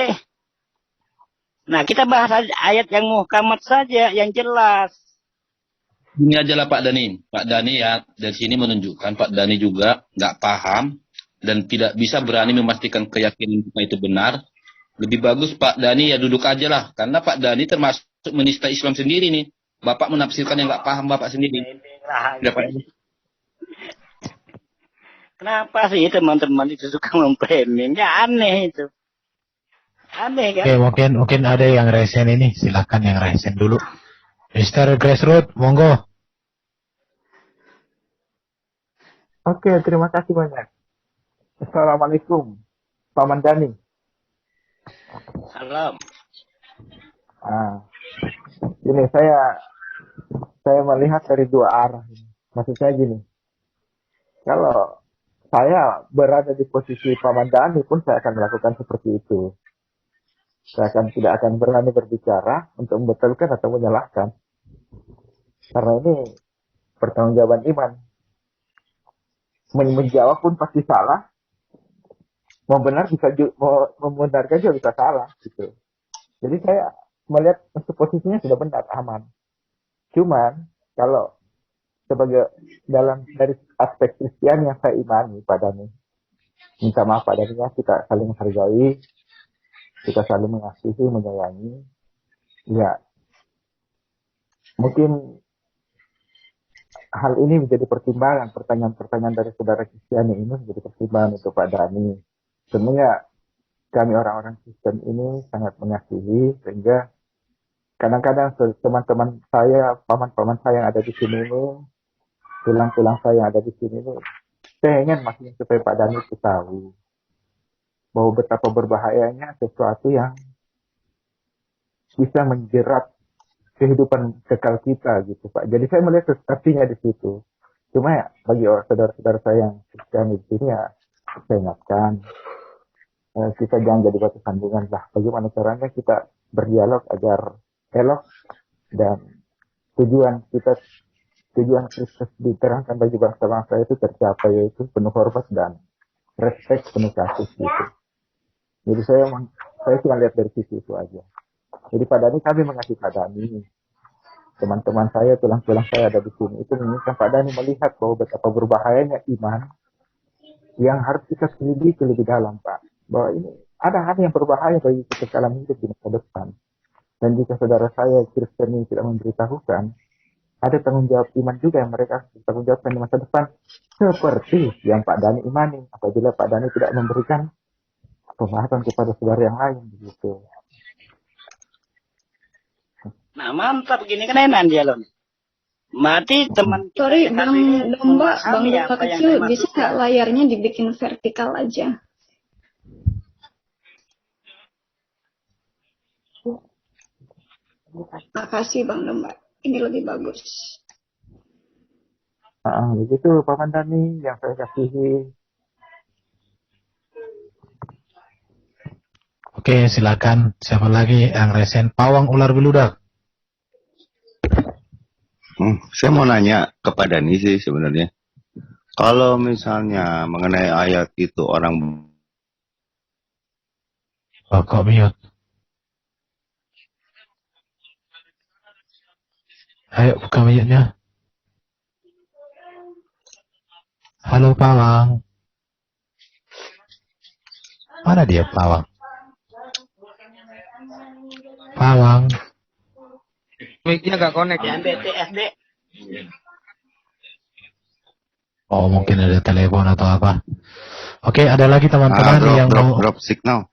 Nah, kita bahas ayat yang muhkamat saja, yang jelas. Ini aja lah Pak Dani. Pak Dani ya dari sini menunjukkan Pak Dani juga nggak paham dan tidak bisa berani memastikan keyakinan kita itu benar. Lebih bagus Pak Dani ya duduk aja lah. Karena Pak Dani termasuk menista Islam sendiri nih. Bapak menafsirkan yang nggak paham Bapak sendiri. Kenapa sih teman-teman itu suka memframing? Ya aneh itu. Aneh kan? Oke, mungkin ada yang resen ini. Silakan yang resen dulu. Mr. Grassroot, monggo. Oke, terima kasih banyak. Assalamualaikum, Pak Mandani. Salam. Ini saya melihat dari dua arah. Maksud saya gini, kalau saya berada di posisi Paman Dani pun saya akan melakukan seperti itu. Saya tidak akan berani berbicara untuk membetulkan atau menyalahkan. Karena ini pertanggungjawaban iman. Menjawab pun pasti salah. Mau benar bisa mau membenarkan juga bisa salah gitu. Jadi saya melihat untuk posisinya sudah benar, aman. Cuman kalau sebagai dari aspek Kristen yang saya imani padanya, minta maaf padanya, kita saling menghargai, kita saling mengasihi, menyayangi. Ya, mungkin hal ini menjadi pertimbangan, pertanyaan-pertanyaan dari saudara Kristen ini menjadi pertimbangan untuk Pak Dani. Sebenarnya kami orang-orang Kristen ini sangat mengasihi, sehingga kadang-kadang teman-teman saya, paman-paman saya yang ada di sini ini, tulang-tulang saya yang ada di sini ini, pengen maksudnya supaya Pak Dani itu tahu bahwa betapa berbahayanya sesuatu yang bisa menjerat kehidupan kekal kita gitu Pak. Jadi saya melihat artinya di situ. Cuma ya bagi saudara-saudara saya yang Kristen di sini ya saya ingatkan, kita jangan jadi batu sandungan lah. Bagaimana caranya kita berdialog agar elok dan tujuan Kristus diterangkan bagi bangsa-bangsa itu tercapai, yaitu penuh hormat dan respect, penuh kasih gitu. Jadi saya cuma lihat dari sisi itu aja. Jadi Pak Dani, kami mengasihi Pak Dani. Teman-teman saya, tulang-tulang saya ada di sini. Itu menginginkan Pak Dani melihat bahwa betapa berbahayanya iman yang harus kita selidiki lebih dalam, Pak. Bahwa ini ada hal yang berbahaya bagi kekekalan hidup di masa depan. Dan jika saudara saya Kristen ini tidak memberitahukan, ada tanggung jawab iman juga yang mereka harus tanggung jawabkan di masa depan. Seperti yang Pak Dani imani, apabila Pak Dani tidak memberikan pembahasan kepada saudara yang lain begitu. Nah mantap gini kan enak dialognya. Mati teman. Sorry, Bang Domba kecil, bisa nggak layarnya dibikin vertikal aja? Makasih Bang Domba, ini lebih bagus. Begitu Paman Dani yang saya kasihi. Oke, silakan. Siapa lagi yang resen? Pawang ular beludak. Saya mau nanya kepada Dani sih sebenarnya. Kalau misalnya mengenai ayat itu orang... Oh, kok mute? Ayo buka mute-nya. Halo Pawang. Mana dia Pawang? Pawang. Mic-nya gak connect. Yang BTSD. Oh, mungkin ada telepon atau apa. Oke, ada lagi teman-teman yang mau drop signal.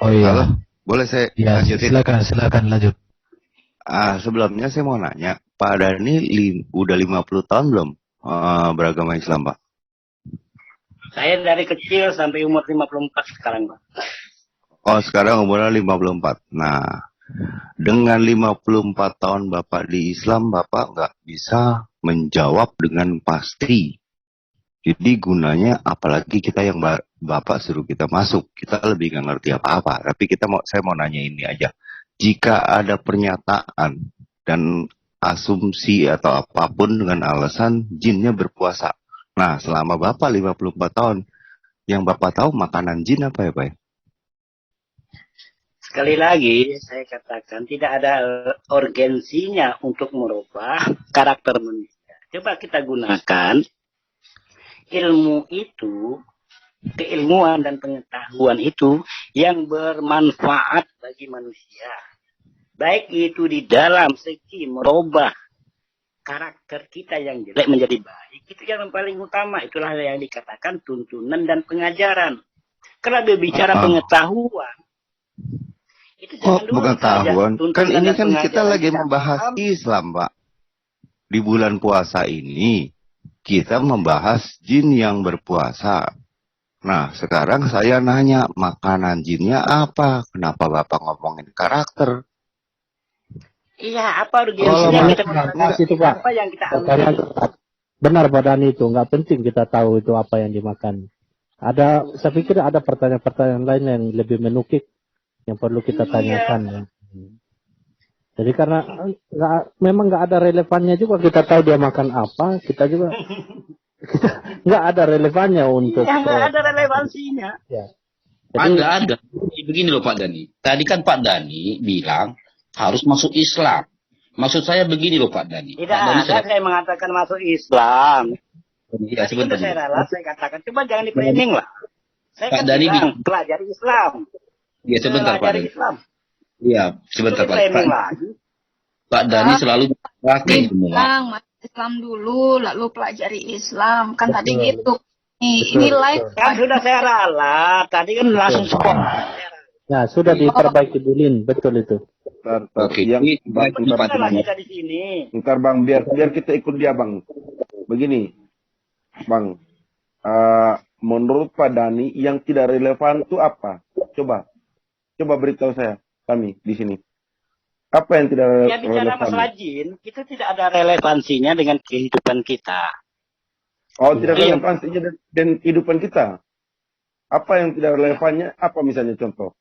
Oh iya. Halo, boleh saya lanjutin? Silakan lanjut. Sebelumnya saya mau nanya, Pak Dani udah 50 tahun belum beragama Islam, Pak? Saya dari kecil sampai umur 54 sekarang, Pak. Oh, sekarang umurnya 54. Nah, dengan 54 tahun Bapak di Islam, Bapak nggak bisa menjawab dengan pasti. Jadi gunanya, apalagi kita yang Bapak suruh kita masuk, kita lebih nggak ngerti apa-apa. Tapi saya mau nanya ini aja. Jika ada pernyataan dan asumsi atau apapun dengan alasan jinnya berpuasa. Nah, selama Bapak 54 tahun, yang Bapak tahu makanan jin apa ya, Pak? Sekali lagi, saya katakan tidak ada urgensinya untuk merubah karakter manusia. Coba kita gunakan ilmu itu, keilmuan dan pengetahuan itu yang bermanfaat bagi manusia. Baik itu di dalam segi merubah karakter kita yang jelek menjadi baik. Itu yang paling utama. Itulah yang dikatakan tuntunan dan pengajaran. Karena berbicara pengetahuan, itu jangan dulu pengetahuan. Kan ini kan kita lagi membahas Islam, Pak. Di bulan puasa ini, kita membahas jin yang berpuasa. Nah, sekarang saya nanya, makanan jinnya apa? Kenapa Bapak ngomongin karakter? Iya, apa Kalau urgensinya kita makan itu Pak, apa yang kita ambil? pertanyaan benar Pak Dani itu, nggak penting kita tahu itu apa yang dimakan. Saya pikir ada pertanyaan-pertanyaan lain yang lebih menukik yang perlu kita tanyakan. Ya. Jadi karena memang nggak ada relevannya juga kita tahu dia makan apa, kita juga nggak ada relevannya untuk. Iya, nggak ada relevansinya. Ya. Jadi, Ada. Begini loh Pak Dani. Tadi kan Pak Dani bilang harus masuk Islam. Maksud saya begini loh Pak Dani. Tidak Pak Dani ada saya mengatakan masuk Islam. Ya, sebentar. Itu saya rela, saya katakan. Coba jangan di-framing lah. Saya Pak kan Dani bilang, pelajari Islam. Ya sebentar Pak Pelajari Dani. Islam. Iya, sebentar Itu Pak. di-framing lagi. Pak Dani selalu pakai semua. Bilang masuk Islam dulu, lalu pelajari Islam. Kan tadi gitu. Ini live. Kan sudah saya ralat. Tadi kan langsung spot. ya sudah diperbaiki Bulin, betul itu. Oke, Yang baik, bentar, Pak Kita Dani. kita di sini. bentar Bang, biar kita ikut dia Bang. Begini, Bang. Menurut Pak Dani yang tidak relevan itu apa? Coba beritahu kami di sini. Apa yang tidak Ya bicara masalah relevan? jin, itu tidak ada relevansinya dengan kehidupan kita. Oh, tidak Iya. relevansinya dan kehidupan kita. Apa yang tidak relevannya? Apa misalnya contoh?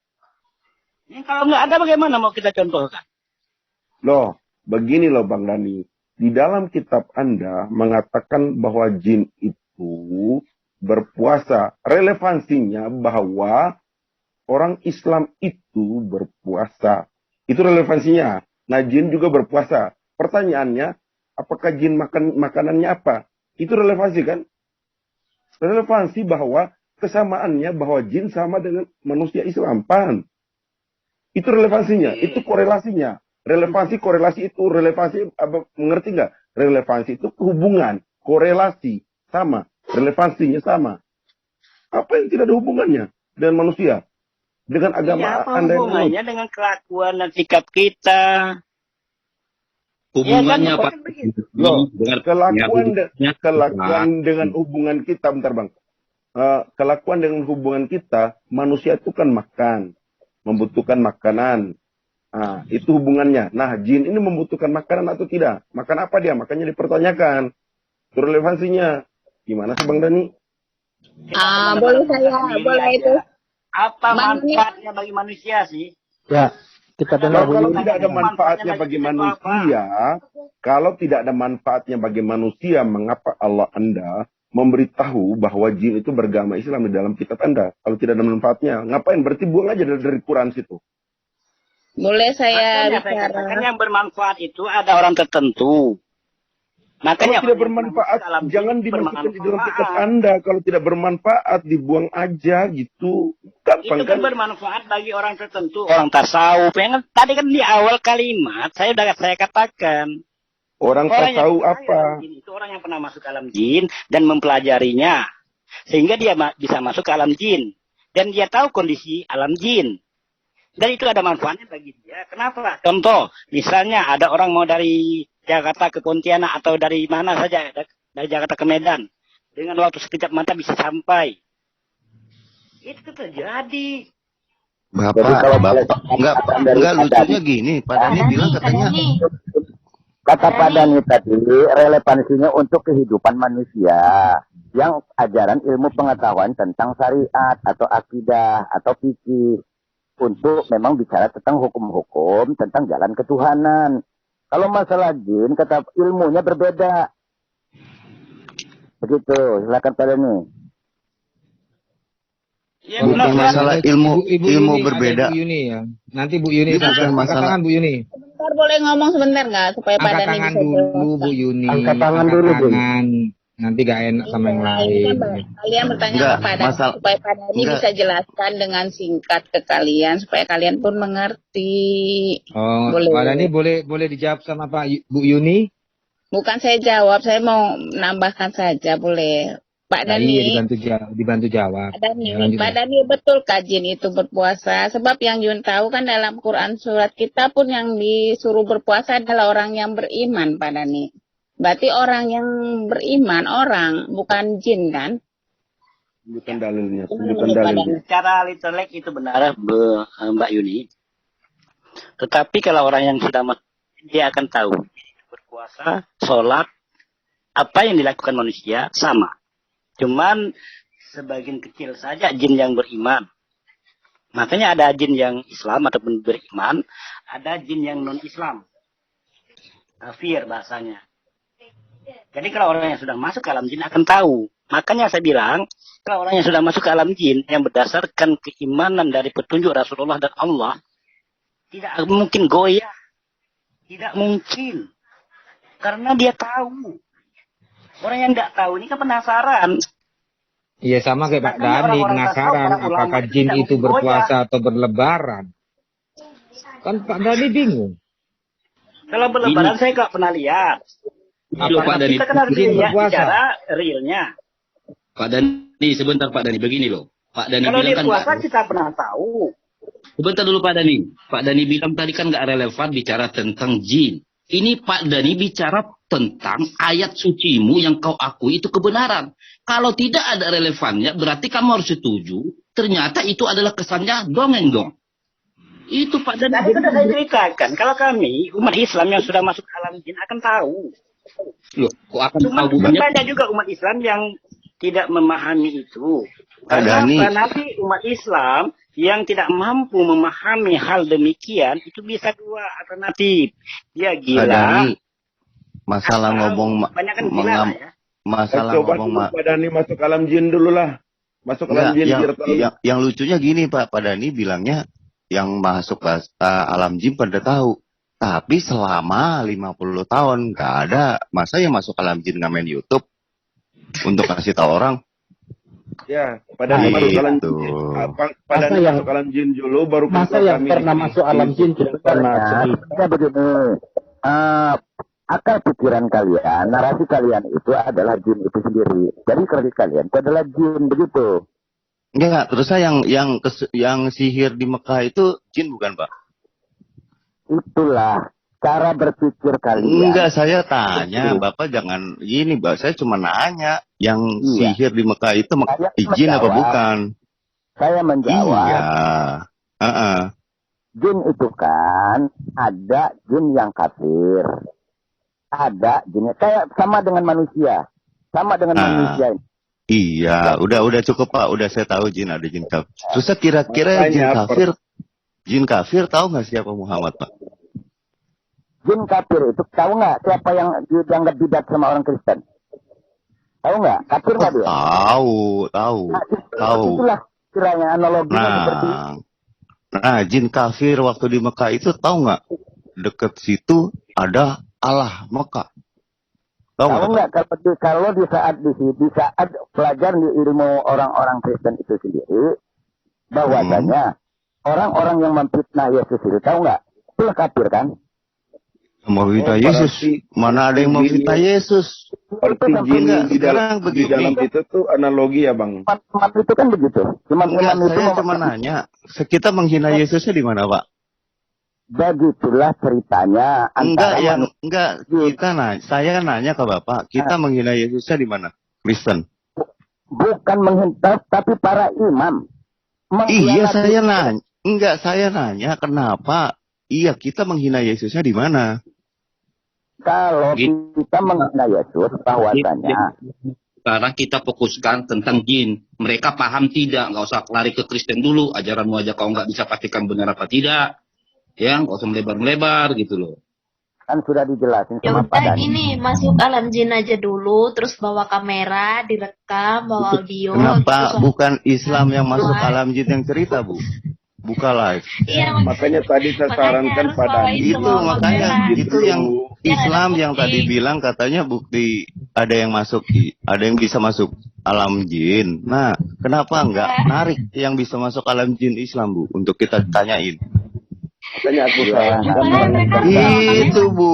Ya, kalau nggak ada bagaimana mau kita contohkan? Loh, begini loh Bang Dani. Di dalam kitab Anda mengatakan bahwa jin itu berpuasa. Relevansinya bahwa orang Islam itu berpuasa. Itu relevansinya. Nah, jin juga berpuasa. Pertanyaannya, apakah jin makan makanannya apa? Itu relevansi kan? Relevansi bahwa kesamaannya bahwa jin sama dengan manusia Islam. Paham? Itu relevansinya, itu korelasinya. Relevansi, korelasi itu relevansi, mengerti nggak? Relevansi itu hubungan, korelasi sama, relevansinya sama. Apa yang tidak ada hubungannya dengan manusia? Dengan agama Ya, apa Anda yang hubungannya dengan kelakuan dan sikap kita? Hubungannya Ya, kan, Pak. Loh, Dengan- kelakuan dengan hubungan kita, bentar Bang. Kelakuan dengan hubungan kita, manusia itu kan makan, membutuhkan makanan. Nah, itu hubungannya. Nah, jin ini membutuhkan makanan atau tidak? Makan apa dia? Makanya dipertanyakan. Itu relevansinya. Gimana sih Bang Dani? Boleh boleh itu. Apa Bang, manfaatnya bagi manusia sih? Ya, kita dengar Kalau Bulin. tidak ada manfaatnya bagi manusia, kalau tidak ada manfaatnya bagi manusia, mengapa Allah Anda memberitahu bahwa jin itu beragama Islam di dalam kitab Anda? Kalau tidak ada manfaatnya, ngapain? Berarti buang aja dari Quran situ. Boleh saya Makanya saya bicara? katakan yang bermanfaat itu ada orang tertentu. Makanya Kalau tidak bermanfaat, jangan dimasukkan di dalam kitab Anda. Kalau tidak bermanfaat, dibuang aja gitu. Gampang itu kan kan? bermanfaat bagi orang tertentu, orang tasawuf. Yang tadi kan di awal kalimat saya katakan Orang tasawuf apa? jin itu orang yang pernah masuk ke alam jin dan mempelajarinya, sehingga dia bisa masuk ke alam jin dan dia tahu kondisi alam jin. Dan itu ada manfaatnya bagi dia. Kenapa? Contoh, misalnya ada orang mau dari Jakarta ke Pontianak atau dari mana saja, dari Jakarta ke Medan, dengan waktu sekejap mata bisa sampai. Itu terjadi. Enggak lucunya gini, Pak Dani bilang katanya Kata Pak Dani tadi, relevansinya untuk kehidupan manusia. Yang ajaran ilmu pengetahuan tentang syariat atau akidah atau fikih. Untuk memang bicara tentang hukum-hukum, tentang jalan ketuhanan. Kalau masalah jin, kata ilmunya berbeda. Begitu, silakan Pak Dani. bukan masalah ilmu Yuni, berbeda. ada Bu Yuni ya. Nanti Bu Yuni Itu bukan angkat masalah. tangan Bu Yuni. Sebentar, boleh ngomong sebentar nggak supaya Pak Angkat Dani tangan bisa dulu jawab? Bu Yuni. Angkat tangan dulu, Bu. tangan. Nanti gak enak sama yang Ini lain. kan kalian bertanya Enggak, kepada masalah- supaya Pak Dani enggak. bisa jelaskan dengan singkat ke kalian supaya kalian pun mengerti. Oh, Boleh. Pak Dani boleh dijawab sama Bu Yuni? Bukan saya jawab, saya mau menambahkan saja, boleh. Pak Nah, iya, Dani, dibantu jawab. Pak Dani, Ya, lanjut, Pak ya. Dani, betul jin itu berpuasa? Sebab yang Yun tahu kan dalam Quran surat kita pun yang disuruh berpuasa adalah orang yang beriman, Pak Dani. Berarti orang yang beriman, bukan jin kan? Tunjukkan dalilnya. Gimana Tunjukkan menurut Pak dalilnya. Dani? Secara literally itu benar, Mbak Yuni. Tetapi kalau orang yang sudah masuk dia akan tahu. Berpuasa, sholat, apa yang dilakukan manusia sama. Cuman sebagian kecil saja jin yang beriman. Makanya ada jin yang Islam ataupun beriman, ada jin yang non-Islam. Kafir bahasanya. Jadi kalau orang yang sudah masuk ke alam jin akan tahu. Makanya saya bilang, kalau orang yang sudah masuk ke alam jin, yang berdasarkan keimanan dari petunjuk Rasulullah dan Allah, tidak mungkin goyah. Tidak mungkin. Karena dia tahu. Orang yang tidak tahu ini kan penasaran. Iya sama kayak Pak Makanya Dani, orang-orang penasaran tasawuf, para ulama apakah itu jin tidak itu mungkin goyah. berpuasa atau berlebaran. Kan Pak Dani bingung. Kalau berlebaran saya nggak pernah lihat. Loh, Pak Dani, Kita kan harus jin lihat berpuasa. bicara realnya. Pak Dani, sebentar Pak Dani, begini loh. Pak Dani Kalau bilang dia kan puasa nggak. kita pernah tahu. Sebentar dulu Pak Dani. Pak Dani bilang tadi kan nggak relevan bicara tentang jin. Ini Pak Dani bicara tentang ayat sucimu yang kau akui itu kebenaran. Kalau tidak ada relevannya, berarti kamu harus setuju. Ternyata itu adalah kesannya dongeng dong. Itu Pak Dani. Tadi sudah saya ceritakan. Kalau kami, umat Islam yang sudah masuk alam jin akan tahu. Loh, kok akan Cuma tahu banyak juga umat Islam yang tidak memahami itu. Pak Karena Dani. apa? Nanti umat Islam yang tidak mampu memahami hal demikian, itu bisa dua alternatif. Dia Pak gila. Dani, masalah atau ngomong banyak kan gila lah ya. masalah Coba ngomong dulu Pak Dani masuk alam jin dulu lah. Masuk alam enggak, jin biar tahu. yang lucunya gini Pak Dani bilangnya yang masuk alam jin pada tahu. Tapi selama 50 tahun nggak ada masa yang masuk alam jin nggak main YouTube untuk kasih tahu orang. Ya, Pak Dani masuk alam Gitu. jin. Pak Dani yang- masuk alam jin dulu baru Masa kasih yang kami pernah di- masuk alam jin tidak pernah cerita. Ya begini, akal pikiran kalian, narasi kalian itu adalah jin itu sendiri. Jadi kredit kalian itu adalah jin, begitu. Enggak, terus saya yang sihir di Mekah itu jin bukan Pak? Itulah cara berpikir kalian. Enggak, saya tanya, Bapak jangan gini, Pak. Saya cuma nanya, yang Iya. sihir di Mekah itu Saya jin apa menjawab. bukan? Saya menjawab, Iya. Heeh. jin itu kan ada jin yang kafir. Ada jin kayak sama dengan manusia. Sama dengan manusia. Iya, udah cukup Pak. Udah saya tahu jin ada jin kafir. Terus kira-kira jin Makanya, jin kafir tahu nggak siapa Muhammad Pak? Jin kafir itu tahu nggak siapa yang dianggap bidat sama orang Kristen? Tahu nggak? Kafir nggak dia? Tahu. Itulah kiranya analoginya seperti Nah, jin kafir waktu di Mekah itu tahu nggak? Deket situ ada Allah Mekah. Tahu tahu nggak? nggak kalau di saat pelajar di ilmu orang-orang Kristen itu sendiri bahwasanya orang-orang yang memfitnah Yesus itu tahu nggak? Itu kafir kan? Mau fitnah Yesus? Mana ada yang mau fitnah Yesus? Seperti jin di Sekarang dalam itu tuh analogi ya Bang. Imam itu kan begitu. Imam Enggak, itu saya cuma nanya. Kita menghina Yesusnya di mana, Pak? begitulah ceritanya antara Enggak, saya nanya ke Bapak, kita menghina Yesusnya di mana? Kristen. bukan menghina tapi para imam. Iya, saya nanya. Enggak, saya nanya kenapa? Iya, kita menghina Yesusnya di mana? Kalau kita menghina Yesus bahwasanya Sekarang kita fokuskan tentang jin. Mereka paham tidak? Nggak usah lari ke Kristen dulu. Ajaranmu aja kau nggak bisa pastikan benar apa tidak. Ya, nggak usah melebar-melebar gitu loh. kan sudah dijelasin Ya sama Pak udah Dani. gini, masuk alam jin aja dulu, terus bawa kamera, direkam, bawa audio. Kenapa gitu, bukan Islam yang masuk alam jin yang cerita, Bu? Buka live. Iya, Makanya tadi saya sarankan pada Itu makanya itu yang Islam yang tadi bilang katanya bukti ada yang masuk, ada yang bisa masuk alam jin. Nah, kenapa enggak narik yang bisa masuk alam jin Islam, Bu, untuk kita tanyain? Makanya aku sarankan Itu, Bu.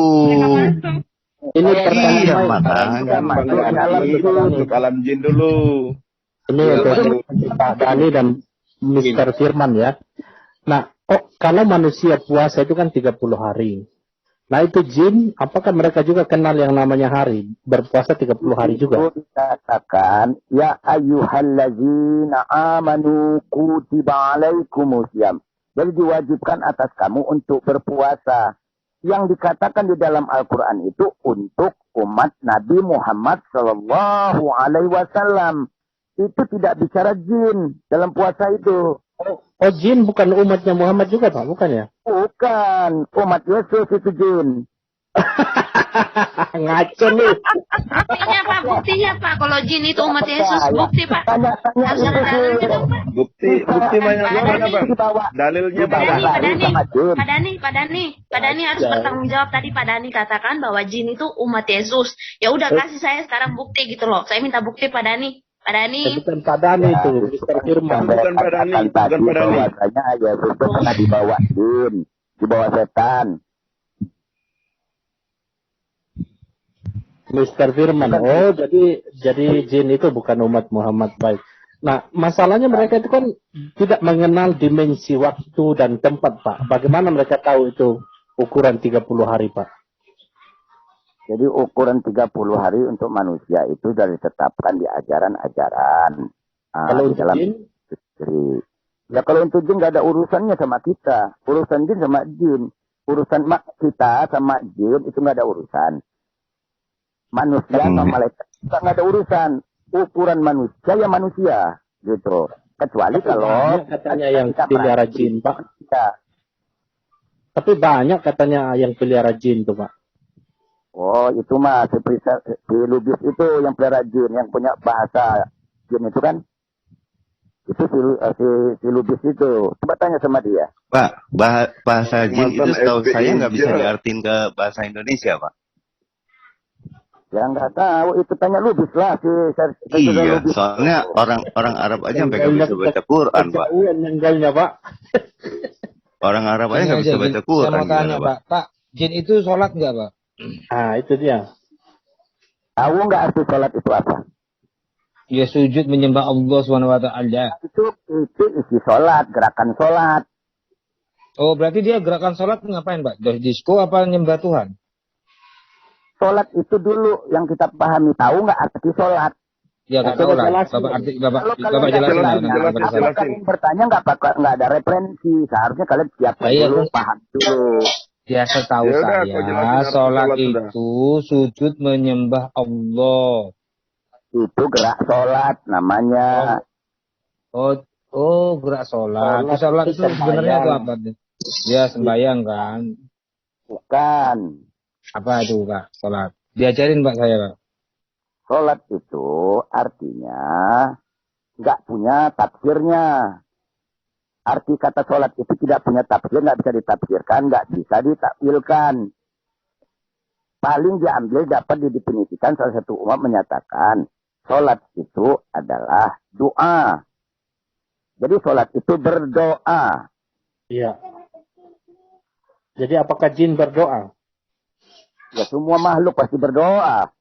Ini Iya, pertanyaan makanya. masuk alam jin dulu. Ini untuk Pak Dani dan Mr. Firman ya. Nah, kalau manusia puasa itu kan 30 hari. Nah, itu jin, apakah mereka juga kenal yang namanya hari? Berpuasa 30 hari juga. Itu dikatakan, ya ayyuhallazina amanu kutiba alaikumusiyam. Jadi diwajibkan atas kamu untuk berpuasa. Yang dikatakan di dalam Al-Quran itu untuk umat Nabi Muhammad Sallallahu Alaihi Wasallam. Itu tidak bicara jin dalam puasa itu. Oh, jin bukan umatnya Muhammad juga, Pak? Bukan ya? Bukan. Umat Yesus itu jin. Ngaco nih. Buktinya Pak, kalau jin itu umat Yesus, bukti Pak. Harus ada dalilnya dong Pak. Bukti banyak mana Bang? Dalilnya Bang. Pak Dani harus bertanggung jawab. Tadi Pak Dani katakan bahwa jin itu umat Yesus. Ya udah kasih saya sekarang bukti gitu loh. Saya minta bukti Pak Dani. Pak Dani. Bukan Pak Dani itu, Mr. Firman. Bukan Pak Dani, bukan Pak Dani. Bahwasanya Yesus itu pernah dibawa jin, dibawa setan. Mr. Firman. Oh, jadi jin itu bukan umat Muhammad, baik. Nah, masalahnya mereka itu kan tidak mengenal dimensi waktu dan tempat, Pak. Bagaimana mereka tahu itu ukuran 30 hari, Pak? Jadi ukuran 30 hari untuk manusia itu sudah ditetapkan di ajaran-ajaran. Kalau di untuk dalam jin? Ya kalau untuk jin nggak ada urusannya sama kita. Urusan jin sama jin. Urusan kita sama jin itu nggak ada urusan. Manusia sama malaikat nggak ada urusan. Ukuran manusia ya manusia gitu. Kecuali kalau katanya yang pelihara jin, Pak. Ya. Tapi banyak katanya yang pelihara jin tuh, Pak. Oh, itu mah si Lubis itu yang pelihara jin, yang punya bahasa jin itu kan. Itu si Lubis itu. Coba tanya sama dia. Pak, bahasa jin itu setahu saya nggak bisa diartiin ke bahasa Indonesia, Pak. Ya nggak tahu, itu tanya Lubis lah Iya, Lubis. soalnya orang Arab aja sampai nggak bisa baca Quran, Pak. Meninggalnya, Pak. Orang Arab aja nggak bisa baca Quran. Saya mau tanya, gimana, Pak. Pak, jin itu sholat nggak, Pak? Ah, itu dia. Tahu nggak arti sholat itu apa? Ya sujud menyembah Allah SWT. Itu isi sholat, gerakan sholat. Oh, berarti dia gerakan sholat ngapain, Pak? Disco apa nyembah Tuhan? Sholat itu dulu yang kita pahami. Tahu nggak arti sholat? Ya nggak tahu lah. Bapak jelasin. Kalau kalian bertanya nggak ada referensi. Seharusnya kalian siapkan dulu, paham dulu. Ya setahu saya, sholat itu sujud menyembah Allah. Itu gerak sholat namanya. Oh, gerak sholat. Sholat itu sebenarnya itu apa? Ya sembahyang kan? Bukan. Apa itu Pak? Sholat. Diajarin Pak saya Pak. Sholat itu artinya nggak punya tafsirnya. Arti kata sholat itu tidak punya tafsir, nggak bisa ditafsirkan, nggak bisa ditakwilkan. Paling diambil dapat didefinisikan salah satu ulama menyatakan sholat itu adalah doa. Jadi sholat itu berdoa. Iya. Jadi apakah jin berdoa? Ya semua makhluk pasti berdoa.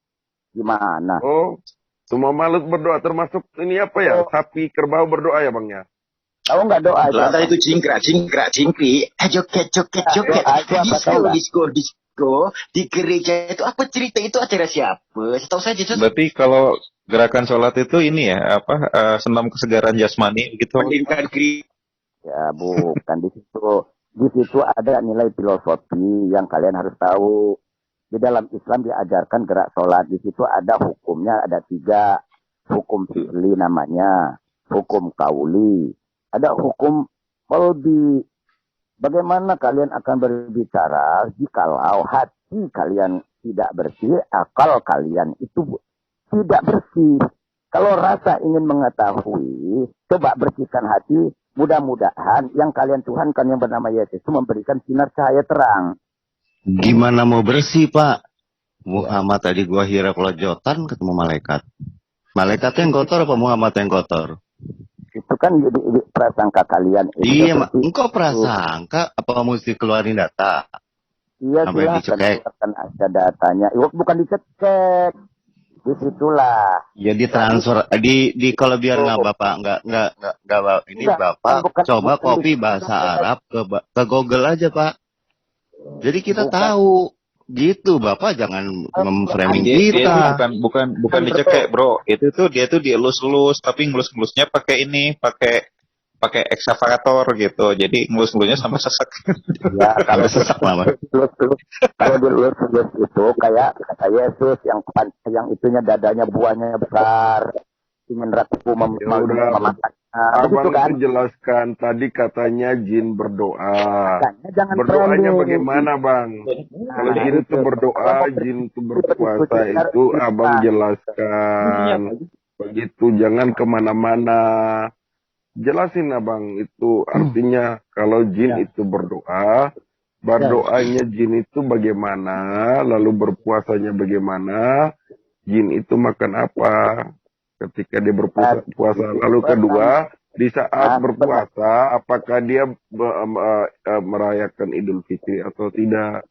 Gimana? Oh, semua makhluk berdoa termasuk ini apa ya? Sapi, kerbau berdoa ya Bang ya? Tahu nggak doa itu? Tadi itu cingkrik. Joget. Disco. Di gereja itu apa cerita itu acara siapa? Setahu saya itu. Berarti kalau gerakan sholat itu ini ya, senam kesegaran jasmani gitu. Ya bukan di situ. Di situ ada nilai filosofi yang kalian harus tahu. Di dalam Islam diajarkan gerak sholat. Di situ ada hukumnya, ada 3. Hukum fi'li namanya. Hukum kauli. Ada hukum qalbi. Bagaimana kalian akan berbicara jikalau hati kalian tidak bersih, akal kalian itu tidak bersih. Kalau rasa ingin mengetahui, coba bersihkan hati. Mudah-mudahan yang kalian tuhankan yang bernama Yesus itu memberikan sinar cahaya terang. Gimana mau bersih, Pak? Muhammad tadi gua hira kelojotan ketemu malaikat. Malaikatnya yang kotor apa Muhammad yang kotor? Itu kan jadi prasangka kalian. Iya, engkau prasangka apa mesti keluarin data? Iya, silahkan ada datanya. Bukan dicek. Disitulah. Ya ditransfer di kalau biar nggak bapak nggak ini bapak coba copy bahasa Arab ke Google aja Pak. Jadi kita tahu gitu bapak jangan memframing kita. Bukan dicekek bro. Itu tuh dia tuh dielus-elus tapi ngelus-ngelusnya pakai pakai ekskavator gitu. Jadi ngelus-ngelusnya sampai sesek. Ya, kalau Sampai sesak malah. kalau dilurus itu kayak kata Yesus yang itunya dadanya buahnya besar, ingin ratuku Ya udah, memakannya. abang Begitu kan? itu jelaskan tadi katanya jin berdoa. Makanya jangan Berdoanya trending. bagaimana bang? Kalau jin itu berdoa, jin itu berpuasa itu abang jelaskan. Begitu, jangan kemana-mana. Jelasin abang itu artinya kalau jin itu berdoa, berdoanya jin itu bagaimana, lalu berpuasanya bagaimana, jin itu makan apa ketika dia berpuasa. Lalu kedua, di saat berpuasa, apakah dia merayakan Idul Fitri atau tidak?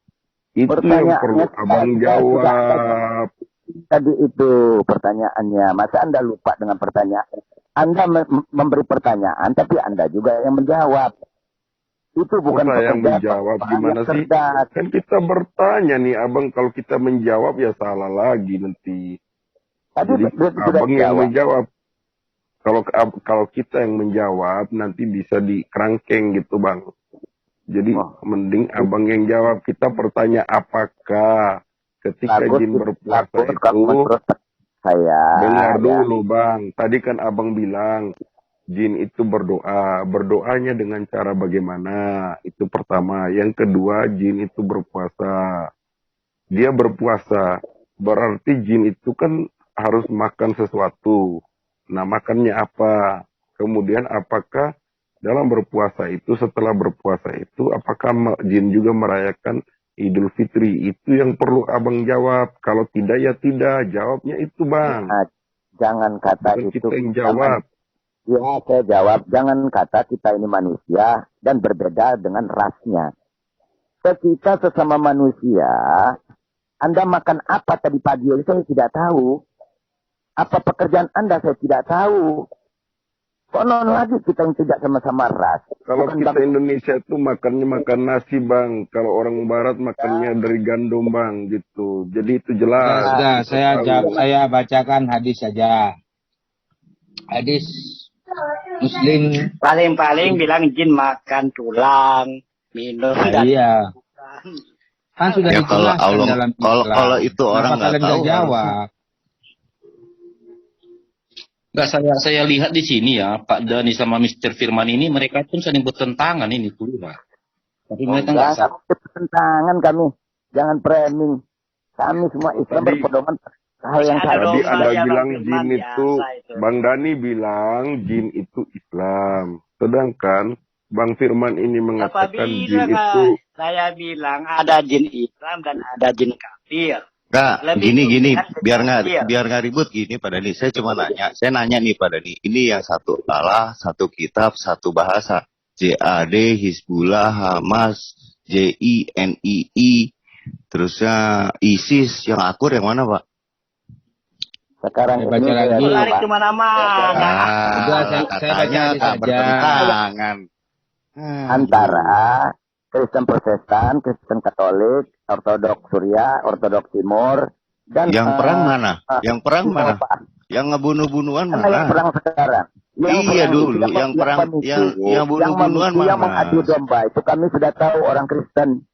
Itu yang perlu abang jawab. Tadi itu pertanyaannya. Masa Anda lupa dengan pertanyaan? Anda memberi pertanyaan, tapi Anda juga yang menjawab. Itu bukan Saya yang pekerjaan menjawab orang gimana yang sih? cerdas. Kan kita bertanya nih abang, kalau kita menjawab ya salah lagi nanti. Jadi abang yang menjawab. Kalau kita yang menjawab nanti bisa dikerangkeng gitu bang. Jadi mending abang yang jawab. Kita bertanya apakah ketika jin berpuasa itu, dengar dulu bang. Tadi kan abang bilang jin itu berdoa. Berdoanya dengan cara bagaimana? Itu pertama. Yang kedua, jin itu berpuasa. Dia berpuasa. Berarti jin itu kan harus makan sesuatu. Nah, makannya apa? Kemudian apakah dalam berpuasa itu, setelah berpuasa itu, apakah jin juga merayakan Idul Fitri? Itu yang perlu abang jawab. Kalau tidak ya tidak. Jawabnya itu bang. Nah, jangan kata Bukan itu. kita yang jawab. Ya, saya jawab. Jangan kata kita ini manusia dan berbeda dengan rasnya. Kita sesama manusia, Anda makan apa tadi pagi? Saya tidak tahu. Apa pekerjaan Anda? Saya tidak tahu. Konon lagi kita yang tidak sama-sama ras. Kalau kita Indonesia itu makannya makan nasi bang. Kalau orang Barat makannya dari gandum bang gitu. Jadi itu jelas. Sudah, saya bacakan hadis saja. Hadis Muslim. Paling-paling bilang jin makan tulang, minum. Iya. Kan sudah Ya kalau dijelaskan Allah, dalam kalau itu orang Kenapa nggak kalian tahu. jawab? Enggak, saya lihat di sini ya, Pak Dani sama Mr. Firman ini mereka pun saling bertentangan ini keluar. Tapi mereka nggak Jangan bertentangan kami. Jangan framing. Kami semua Islam berpedoman hal yang Tadi sama. Anda bilang jin itu, Bang Dani bilang jin itu Islam. Sedangkan Bang Firman ini mengatakan jin itu. Saya bilang ada jin Islam dan ada jin kafir. Kak, Lebih gini, iya. biar nggak ribut gini Pak Dani. Saya cuma nanya nih Pak Dani. Ini yang satu Allah, satu kitab, satu bahasa. JAD, Hizbullah, Hamas, JINII, terusnya ISIS, yang akur yang mana Pak? Sekarang baca lagi. Lari kemana-mana. Sudah, saya baca hadis saja. Bertentangan. Antara Kristen Protestan, Kristen Katolik, Ortodoks Surya, Ortodoks Timur, dan Yang perang mana? Yang perang mana? Yang ngebunuh-bunuhan Yang mana? perang sekarang. Iya dulu, yang perang, yang bunuh-bunuhan Yang mana? mengadu domba itu kami sudah tahu orang Kristen.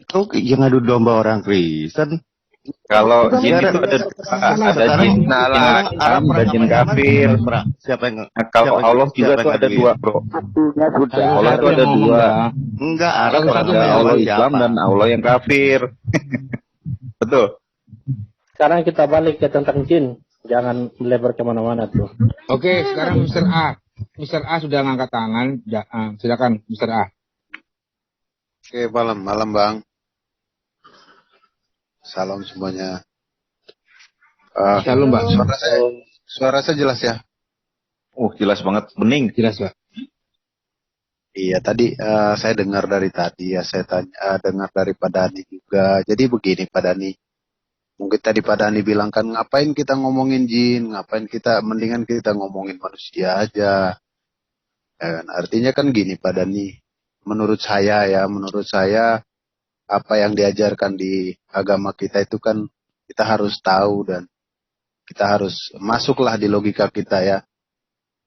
Itu yang ngadu domba orang Kristen. Kalau jin itu ada jin alam, ada jin kafir. Siapa yang Nah, kalau Allah juga tuh ada dua, bro. Buktinya sudah. Allah itu ada dua. Enggak, Ada Allah Islam dan Allah yang kafir. Betul. Sekarang kita balik ke tentang jin. Jangan melebar kemana-mana tuh. Oke, sekarang Mr. A. Mr. A sudah ngangkat tangan. Silakan Mr. A. Oke, malam Bang. Salam semuanya. Shalom, Bang. Suara saya jelas ya? Jelas banget, bening. Jelas, Pak. Iya, tadi saya dengar dari tadi ya, saya dengar dari Pak Dani juga. Jadi begini Pak Dani, mungkin tadi Pak Dani bilang kan ngapain kita ngomongin jin, mendingan kita ngomongin manusia aja. Artinya kan gini Pak Dani, menurut saya apa yang diajarkan di agama kita itu kan kita harus tahu dan kita harus masuklah di logika kita ya.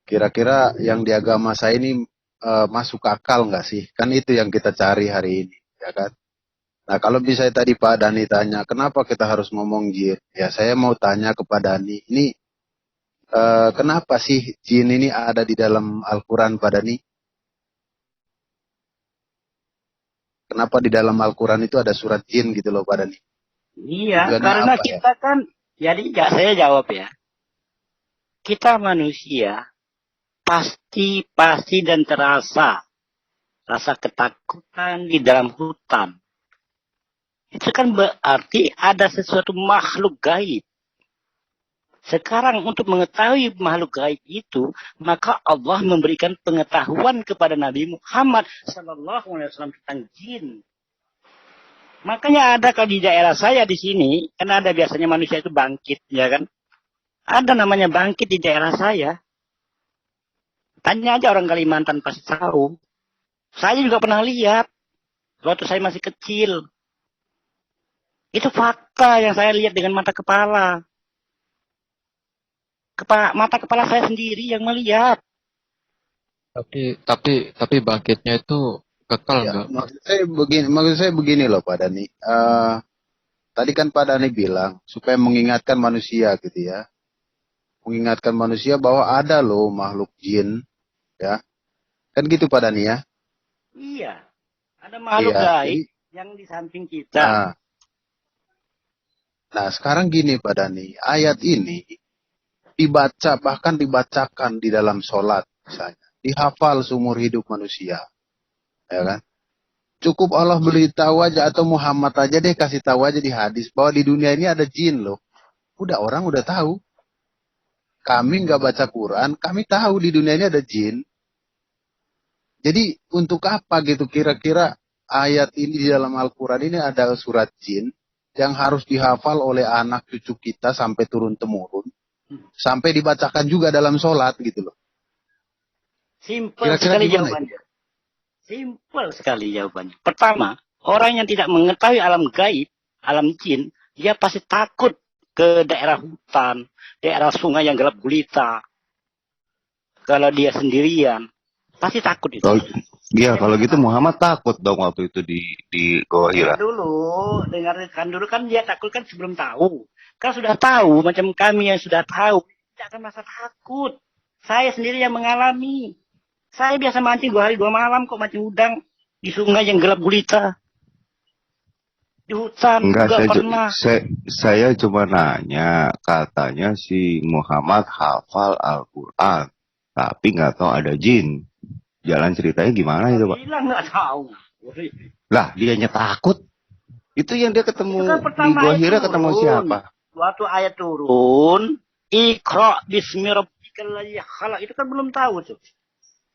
Kira-kira yang di agama saya ini masuk akal nggak sih? Kan itu yang kita cari hari ini, ya kan? Nah, kalau misalnya tadi Pak Dani tanya, kenapa kita harus ngomong jin? Ya, saya mau tanya kepada Dani, ini kenapa sih jin ini ada di dalam Al-Quran, Pak Dani? Kenapa di dalam Al-Quran itu ada surat jin gitu loh, Pak Dani? Iya, Tujuannya karena apa ya? kita kan, jadi saya jawab ya. Kita manusia pasti dan terasa rasa ketakutan di dalam hutan. Itu kan berarti ada sesuatu makhluk gaib. Sekarang untuk mengetahui makhluk gaib itu, maka Allah memberikan pengetahuan kepada Nabi Muhammad SAW tentang jin. Makanya ada kalau di daerah saya di sini, kan ada biasanya manusia itu bangkit, ya kan? Ada namanya bangkit di daerah saya. Tanya aja orang Kalimantan pasti tahu. Saya juga pernah lihat waktu saya masih kecil. Itu fakta yang saya lihat dengan mata kepala. Mata kepala saya sendiri yang melihat. Tapi bangkitnya itu kekal Ya, nggak? maksud saya begini loh Pak Dani. Tadi kan Pak Dani bilang supaya mengingatkan manusia gitu ya. Mengingatkan manusia bahwa ada loh makhluk jin, ya. Kan gitu Pak Dani ya. Iya. Ada makhluk Iya, gaib yang di samping kita. Nah, sekarang gini Pak Dani, ayat ini dibaca, bahkan dibacakan di dalam sholat misalnya. Dihafal seumur hidup manusia. Ya kan? Cukup Allah beritahu aja atau Muhammad aja deh kasih tahu aja di hadis bahwa di dunia ini ada jin loh. Orang udah tahu. Kami nggak baca Quran, kami tahu di dunia ini ada jin. Jadi untuk apa gitu kira-kira ayat ini di dalam Al-Quran ini ada surat jin yang harus dihafal oleh anak cucu kita sampai turun-temurun. Sampai dibacakan juga dalam sholat gitu loh. Simpel Kira-kira sekali gimana jawabannya. Simpel sekali jawabannya. Pertama, orang yang tidak mengetahui alam gaib, alam jin, dia pasti takut ke daerah hutan, daerah sungai yang gelap gulita. Kalau dia sendirian, pasti takut itu. Kalau gitu Muhammad takut dong waktu itu di Goa Hira. Dengarkan dulu kan dia takut kan sebelum tahu. Kan sudah tahu, macam kami yang sudah tahu, tidak akan merasa takut. Saya sendiri yang mengalami. Saya biasa mancing 2 hari 2 malam kok mancing udang di sungai yang gelap gulita. Di hutan Enggak, juga pernah. saya cuma nanya, katanya si Muhammad hafal Al-Quran, tapi nggak tahu ada jin. Jalan ceritanya gimana itu Pak? Bilang nggak tahu. Lah, dianya takut. Itu yang dia ketemu Itu kan di pertama Goa ayat Hira ketemu turun. siapa? Waktu ayat turun, Iqra bismi rabbikal ladzi khalaq, itu kan belum tahu tuh.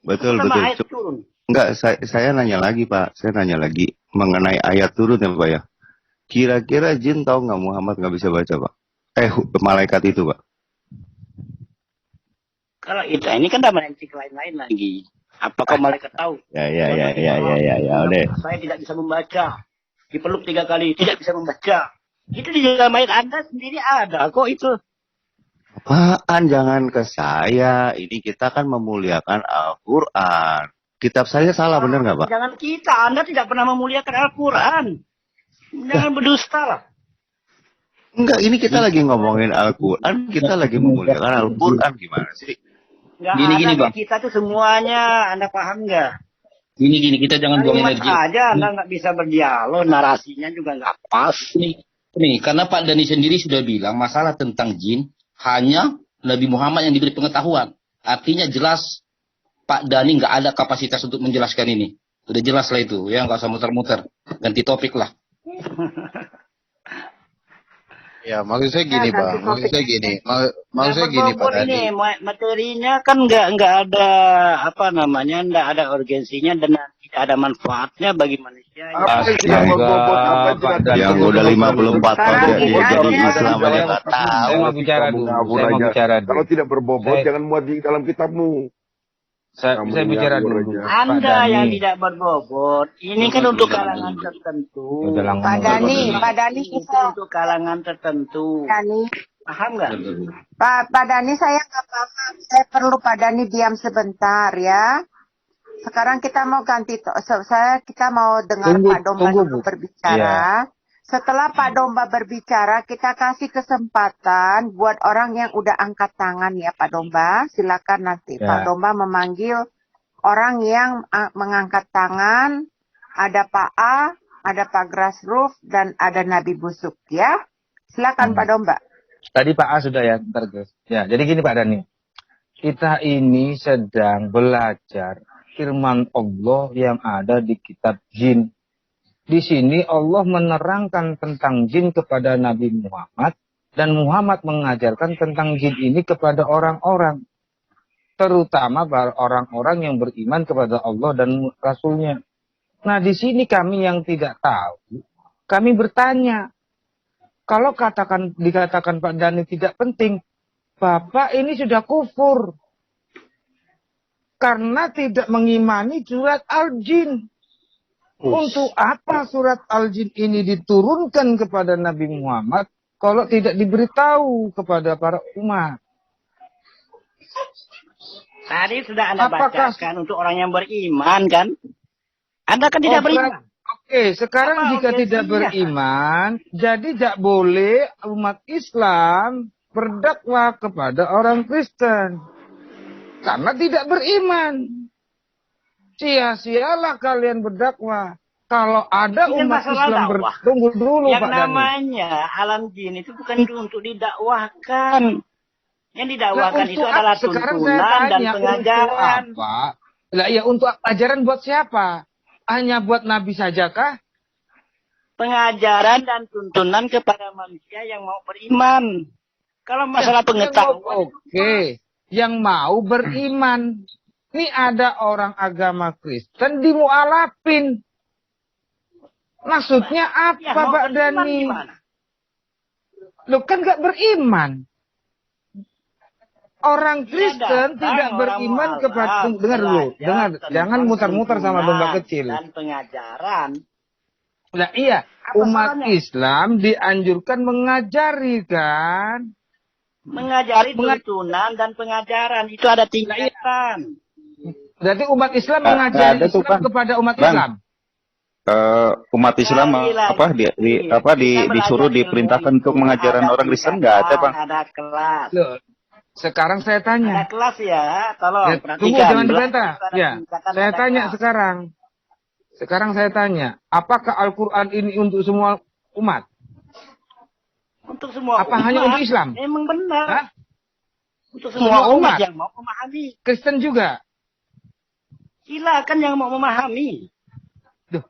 Betul, Pertama betul. ayat turun. Enggak, saya nanya lagi Pak. Saya nanya lagi mengenai ayat turun ya Pak ya. Kira-kira jin tahu nggak Muhammad nggak bisa baca Pak? Malaikat itu Pak. Kalau itu, ini kan ada menancing lain-lain lagi. Apakah malaikat tahu? Ya, udah. Saya tidak bisa membaca. Dipeluk 3 kali, tidak bisa membaca. Itu di dalam ayat Anda sendiri ada kok itu. Apaan, jangan ke saya. Ini kita kan memuliakan Al-Quran. Kitab saya salah bener nggak Pak? Jangan kita, Anda tidak pernah memuliakan Al-Quran. Jangan berdusta lah. Enggak, ini kita lagi ngomongin Al-Quran. Kita lagi memuliakan Al-Quran. Gimana sih? Nggak Gini, ada Bang. kita tuh semuanya, Anda paham nggak? Gini, kita jangan buang Kalimat energi. aja Anda nggak bisa berdialog, narasinya juga nggak pas. Nih, karena Pak Dani sendiri sudah bilang masalah tentang jin hanya Nabi Muhammad yang diberi pengetahuan. Artinya jelas Pak Dani nggak ada kapasitas untuk menjelaskan ini. Udah jelas lah itu, ya nggak usah muter-muter. Ganti topik lah. Ya, maksud saya gini, Bang. Maksud saya gini. Maksud saya gini, Pak Berbobot Dani. ini materinya kan nggak ada apa namanya, nggak ada urgensinya dan tidak ada manfaatnya bagi manusia. Yang udah 54 tahun jadi Islam aja nggak tahu. Saya mau bicara dulu. Saya mau bicara dulu. Kalau tidak berbobot, jangan muat di dalam kitabmu. Saya bicara dulu. Anda yang tidak berbobot, ini kan untuk kalangan tertentu. Pak Dani itu untuk kalangan tertentu. Paham nggak? Pak Dani saya nggak paham. Saya perlu Pak Dani diam sebentar ya. Sekarang kita mau ganti kita mau dengar Pak Domba dulu berbicara. Iya. Setelah Pak Domba berbicara, kita kasih kesempatan buat orang yang udah angkat tangan ya Pak Domba. Silakan nanti Ya. Pak Domba memanggil orang yang mengangkat tangan. Ada Pak A, ada Pak Grassroof, dan ada Nabi Busuk ya. Silakan Pak Domba. Tadi Pak A sudah ya, bentar guys. Ya, jadi gini Pak Dani. Kita ini sedang belajar firman Allah yang ada di kitab jin. Di sini Allah menerangkan tentang jin kepada Nabi Muhammad dan Muhammad mengajarkan tentang jin ini kepada orang-orang. Terutama orang-orang yang beriman kepada Allah dan Rasulnya. Nah, di sini kami yang tidak tahu, kami bertanya. Kalau dikatakan Pak Dani tidak penting, Bapak ini sudah kufur. Karena tidak mengimani surat Al-Jin. Untuk apa surat Al-Jin ini diturunkan kepada Nabi Muhammad kalau tidak diberitahu kepada para umat? Tadi sudah Anda bacakan untuk orang yang beriman kan? Anda kan tidak beriman. Oke, sekarang jika tidak beriman, jadi tidak boleh umat Islam berdakwah kepada orang Kristen. Karena tidak beriman. Sia-sialah kalian berdakwah. Kalau ada Ini umat masalah Islam dakwah. tunggu dulu Yang Pak Dani. namanya alam jin itu bukan untuk didakwahkan. Yang didakwahkan itu adalah sekarang saya tuntunan dan tanya, pengajaran. untuk apa? Lah ya untuk ajaran buat siapa? Hanya buat Nabi sajakah? Pengajaran dan tuntunan kepada manusia yang mau beriman. Kalau masalah pengetahuan. Oke, yang mau beriman. Ini ada orang agama Kristen dimualafin. Maksudnya apa Pak Dani? Lu kan gak beriman. Orang Kristen tidak beriman kepada... Dengar dulu, dengar. Jangan muter-muter sama domba kecil. Dan pengajaran. Nah iya, umat Islam dianjurkan mengajari kan? Mengajari tuntunan dan pengajaran. Itu ada tingkatan. Berarti umat Islam mengajari ada tuh, Islam Bang. kepada umat Bang. Islam. Umat Islam disuruh diperintahkan untuk mengajaran orang Kristen nggak ada Bang? Ada kelas. Loh, sekarang saya tanya. Ada kelas ya. Tolong Ya, perhatikan. tunggu jangan dibantah. Ada Ya, tingkatan, saya ada tanya kelas. sekarang. Sekarang saya tanya, apakah Al-Quran ini untuk semua umat? Untuk semua Apa umat. hanya untuk Islam? Memang benar. Hah? Untuk Semua semua umat umat? yang mau memahami. Kristen juga? Silakan yang mau memahami. Duh,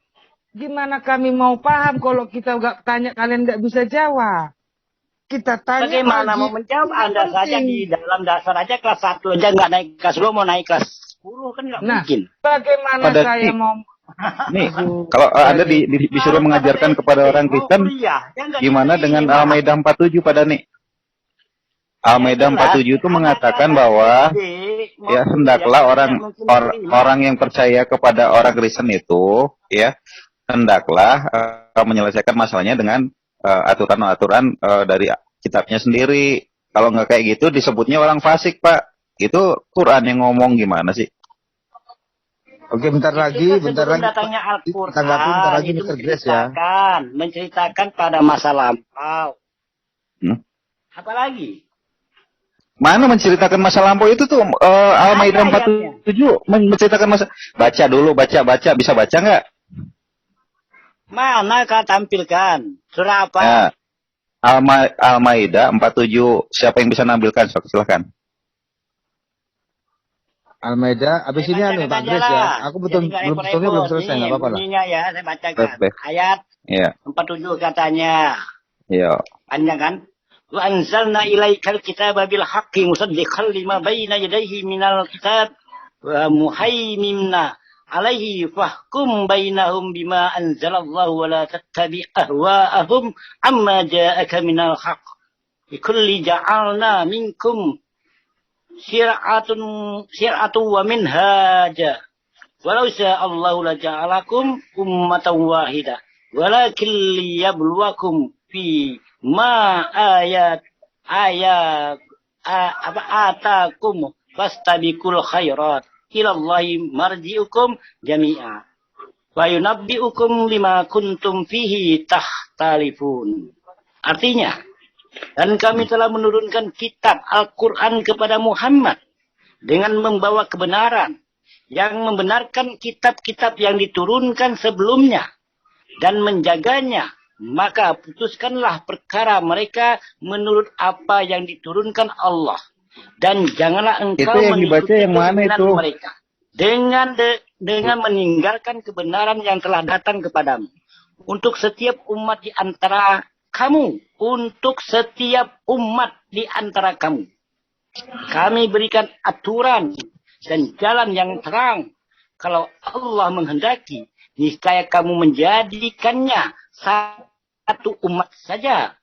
gimana kami mau paham kalau kita nggak tanya kalian nggak bisa jawab? Kita tanya Bagaimana lagi. mau menjawab? Anda Penting. saja di dalam dasar aja kelas 1 aja nggak naik kelas 2 mau naik kelas 10 kan nggak Nah, mungkin. bagaimana Pada saya nih. mau... Nih, kalau Anda disuruh mengajarkan kepada orang Kristen, gimana dengan Al-Maidah 47 pada nih? Al-Maidah 47 itu mengatakan bahwa ya hendaklah orang yang percaya kepada orang Kristen itu ya hendaklah menyelesaikan masalahnya dengan aturan-aturan dari kitabnya sendiri. Kalau nggak kayak gitu disebutnya orang fasik, Pak. Itu Quran yang ngomong gimana sih? Oke, bentar lagi. Sebelum datangnya Tanggapi bentar Al-Quran lagi itu Mr. Grace ya. menceritakan pada masa lampau. Apalagi? Mana menceritakan masa lampau itu tuh Al-Maidah 47 menceritakan masa. Baca dulu, baca. Bisa baca nggak? Mana kau tampilkan? Surah apa? Ya. Al-Maidah 47. Siapa yang bisa nampilkan? Silahkan. Al-Maidah, abis ini Pak Grace ya. Aku belum selesai, nggak apa-apa lah. Bunyinya ya, saya bacakan. Ayat Iya. 47 katanya. Iya. Panjang kan? Wa anzalna ilaikal kitaba bil haqqi musaddiqan lima baina yadayhi minal kitab wa muhaimina alaihi fahkum bainahum bima anzalallahu wa la tattabi' ahwa'ahum amma ja'aka minal haqq. Likulli ja'alna minkum syir'atun wa minhaja. Walau sya'allahu la ja'alakum ummatan wahidah. Walakin liyabluwakum fi ma atakum fastabiqul khairat ilallahi marji'ukum jami'a wa yunabbi'ukum lima kuntum fihi tahtalifun. Artinya, dan kami telah menurunkan kitab Al-Quran kepada Muhammad dengan membawa kebenaran yang membenarkan kitab-kitab yang diturunkan sebelumnya dan menjaganya. Maka putuskanlah perkara mereka menurut apa yang diturunkan Allah. Dan janganlah engkau Itu yang dibaca yang mana keinginan itu? mereka dengan meninggalkan kebenaran yang telah datang kepadamu. Untuk setiap umat di antara kamu. Untuk setiap umat di antara kamu. Kami berikan aturan dan jalan yang terang. Kalau Allah menghendaki, niscaya kamu menjadikannya satu umat saja.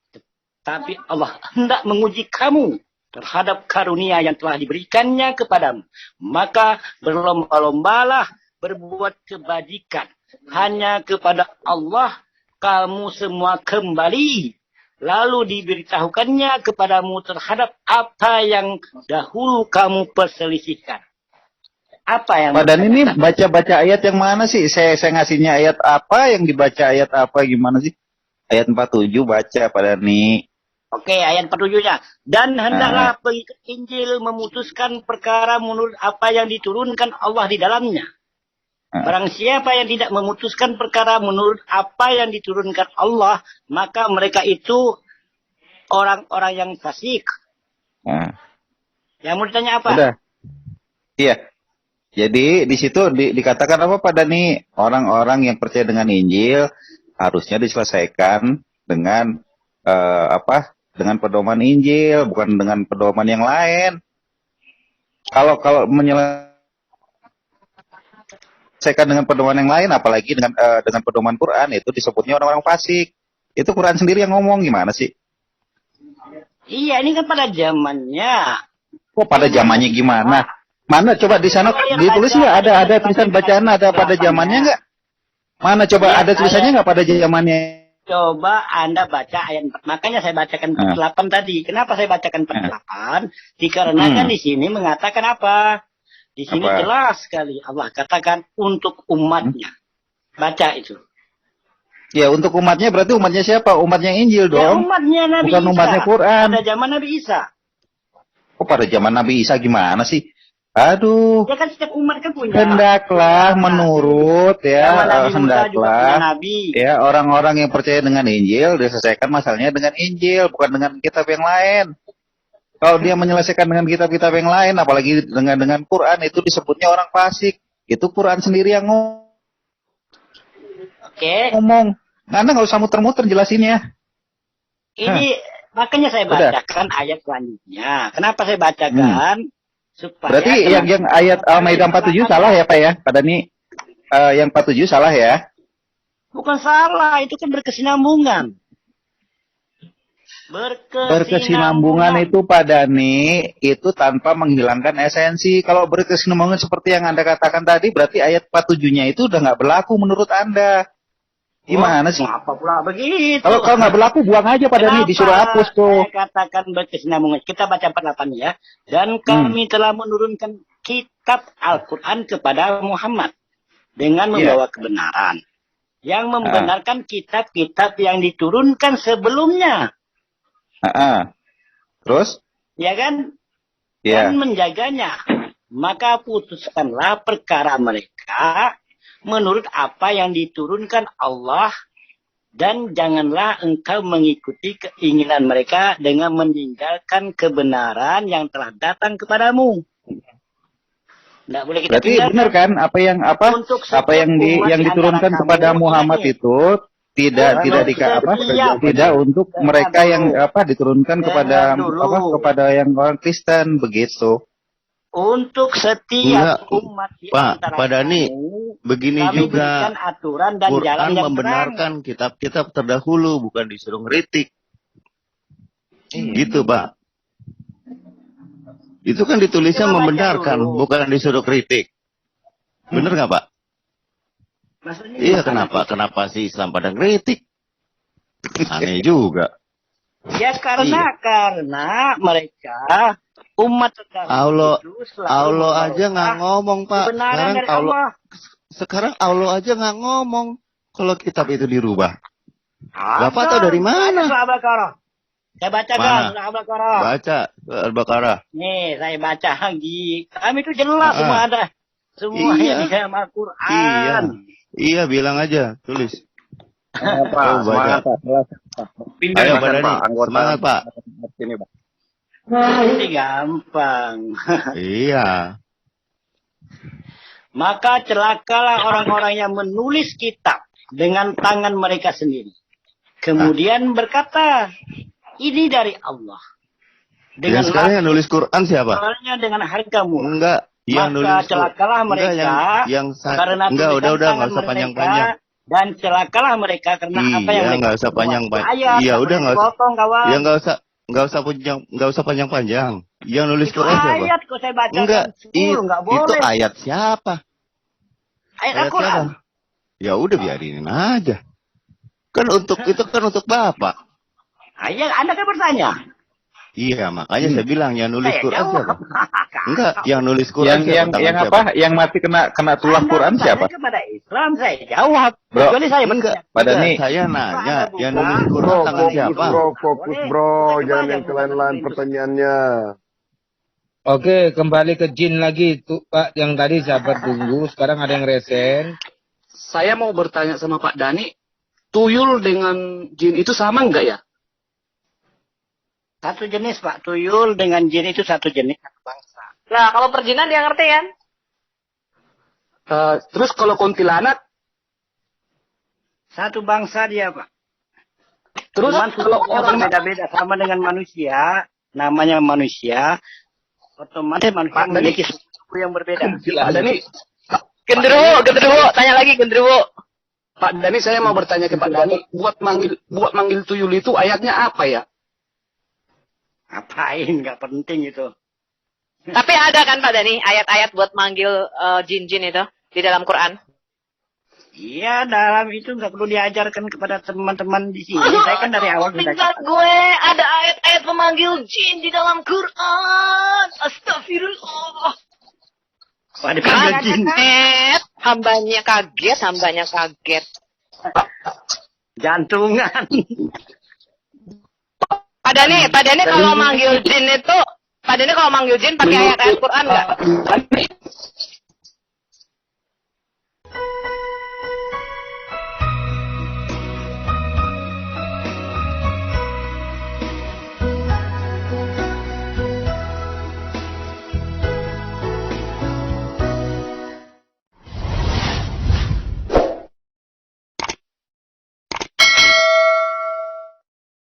Tapi Allah hendak menguji kamu terhadap karunia yang telah diberikannya kepadamu. Maka berlomba-lombalah berbuat kebajikan. Hanya kepada Allah kamu semua kembali. Lalu diberitahukannya kepadamu terhadap apa yang dahulu kamu perselisihkan. Apa yang Pak Dan ini baca-baca ayat yang mana sih? Saya ngasihnya ayat apa, yang dibaca ayat apa, gimana sih? Ayat 47 baca Pak Dani. Oke, ayat 47-nya. Dan hendaklah pengikut Injil memutuskan perkara menurut apa yang diturunkan Allah di dalamnya. Barang siapa yang tidak memutuskan perkara menurut apa yang diturunkan Allah, maka mereka itu orang-orang yang fasik. Yang mau ditanya apa? Udah. Iya. Jadi di situ dikatakan apa Pak Dani? Orang-orang yang percaya dengan Injil harusnya diselesaikan dengan dengan pedoman Injil, bukan dengan pedoman yang lain. Kalau menyelesaikan dengan pedoman yang lain, apalagi dengan pedoman Quran, itu disebutnya orang-orang fasik. Itu Quran sendiri yang ngomong, gimana sih? Iya, ini kan pada zamannya. Kok pada zamannya gimana? Mana coba di sana ditulis nggak? Ada tulisan bacaan ada pada zamannya nggak? Mana coba ada tulisannya nggak pada zamannya? Coba Anda baca ayat 4. Makanya saya bacakan 48 tadi. Kenapa saya bacakan 48? Dikarenakan di sini mengatakan apa? Di sini jelas sekali Allah katakan untuk umatnya. Baca itu. Ya, untuk umatnya berarti umatnya siapa? Umatnya Injil dong. Ya, umatnya Nabi bukan Isa. umatnya Quran. Pada zaman Nabi Isa. Oh, pada zaman Nabi Isa gimana sih? Aduh. Ya kan setiap umat kan punya. Hendaklah menurut hendaklah Nabi. ya orang-orang yang percaya dengan Injil diselesaikan masalahnya dengan Injil, bukan dengan kitab yang lain. Kalau dia menyelesaikan dengan kitab-kitab yang lain, apalagi dengan Quran, itu disebutnya orang fasik. Itu Quran sendiri yang ngomong. Anda nggak usah muter-muter jelasinnya. Ini makanya saya bacakan ayat selanjutnya. Kenapa saya bacakan? Supaya berarti yang ayat Al-Maidah 47 salah ya Pak ya? Pada nih yang 47 salah ya? Bukan salah, itu kan berkesinambungan. Berkesinambungan itu Pak Dani, itu tanpa menghilangkan esensi. Kalau berkesinambungan seperti yang Anda katakan tadi, berarti ayat 47-nya itu udah nggak berlaku menurut Anda. Gimana sih? Kenapa pula begitu? Kalau nggak berlaku, buang aja Pak Dani, disuruh hapus tuh. Saya katakan berkesinambungan. Kita baca 48 ya. Dan kami telah menurunkan kitab Al-Quran kepada Muhammad dengan membawa kebenaran. Yang membenarkan kitab-kitab yang diturunkan sebelumnya. Terus? Ya kan? Dan menjaganya. Maka putuskanlah perkara mereka menurut apa yang diturunkan Allah, dan janganlah engkau mengikuti keinginan mereka dengan meninggalkan kebenaran yang telah datang kepadamu. Nggak boleh kita berarti benar kan apa yang diturunkan kepada Muhammad itu tidak untuk mereka yang diturunkan kepada kepada yang orang Kristen begitu. Untuk setiap umat di antara Pak Dani, begini juga aturan dan Quran jalan yang membenarkan kitab-kitab terdahulu, bukan disuruh ngeritik. Gitu Pak. Itu kan ditulisnya membenarkan, bukan disuruh kritik. Bener nggak Pak? Iya, kenapa sih Islam pada ngeritik? Aneh juga. Ya karena mereka umat sekarang Allah itu selalu Allah aja membawa nggak ngomong Pak. kebenaran Sekarang dari Allah Allah. sekarang Allah aja nggak ngomong kalau kitab itu dirubah. Bapak Ada. tahu dari mana? Surah Al-Baqarah. Saya bacakan Mana? surah Al-Baqarah. Baca Al-Baqarah. Nih, saya baca lagi. Kami itu jelas Ah. semua ada. Semuanya Iya. di dalam Iya. Al-Quran. Iya, bilang aja, tulis. Pak, Oh, semangat baca. Pak. Pindah Ayo bahkan, Pak Dani, Pak, anggota semangat Pak. ini Pak. Ini gampang. Iya. Maka celakalah orang-orang yang menulis kitab dengan tangan mereka sendiri. Kemudian berkata, ini dari Allah. Dengan Yang sekarang yang nulis Quran siapa? Soalnya dengan harga murah. Enggak, yang Maka nulis celakalah enggak, mereka enggak, karena tulisan udah tangan nggak usah mereka, panjang-panjang. dan celakalah mereka karena apa yang Iya, mereka nggak usah buat. panjang-panjang. Ayat, Iya, nggak udah boleh nggak usah. dipotong, kawan. Ya nggak usah panjang-panjang. Yang nulis Itu Quran siapa? ayat kok saya bacakan Enggak, 10, nggak itu boleh. ayat siapa? Ayat Ayat Al-Quran. siapa? Ya udah biarin aja. Kan untuk itu kan untuk Bapak. Ayat, Anda kan bertanya. Iya, makanya saya bilang yang nulis Saya Quran jawab. siapa? Enggak, yang nulis Quran Yang siapa? yang Tangan apa? siapa? Yang mati kena tulah Quran Anda siapa? bertanya kepada Islam, saya jawab. Bro, Kecuali saya Enggak, bertanya. Pak Dani. saya nanya yang nulis Quran Bro, tangan fokus siapa? bro, fokus bro, jangan yang ke lain-lain pertanyaannya. Oke, kembali ke jin lagi tuh Pak, yang tadi sahabat tunggu, sekarang ada yang resen. Saya mau bertanya sama Pak Dani, tuyul dengan jin itu sama enggak ya? Satu jenis Pak, tuyul dengan jin itu satu jenis, satu bangsa. Nah, kalau perjinan dia ngerti kan? Terus kalau kuntilanak, Satu bangsa dia Pak. terus Cuman kalau sukunya orang berbeda-beda sama dengan manusia, namanya manusia, otomatis manusia Pak Dani. memiliki suku yang berbeda. Pak Dani, genderuwo, tanya lagi genderuwo. Pak Dani, saya mau bertanya ke Pak Dani, buat manggil tuyul itu ayatnya apa ya? Ngapain? Nggak penting itu. Tapi ada kan Pak Dani ayat-ayat buat manggil jin-jin itu di dalam Quran? Iya, dalam itu nggak perlu diajarkan kepada teman-teman di sini. Saya kan dari awal sudah Tinggal gue ada ayat-ayat pemanggil jin di dalam Quran. Astagfirullah. Pak dipanggil jin. Hambanya kaget. Jantungan. Pak Dani kalau manggil jin itu, Pak Dani kalau manggil jin pakai ayat-ayat Quran nggak?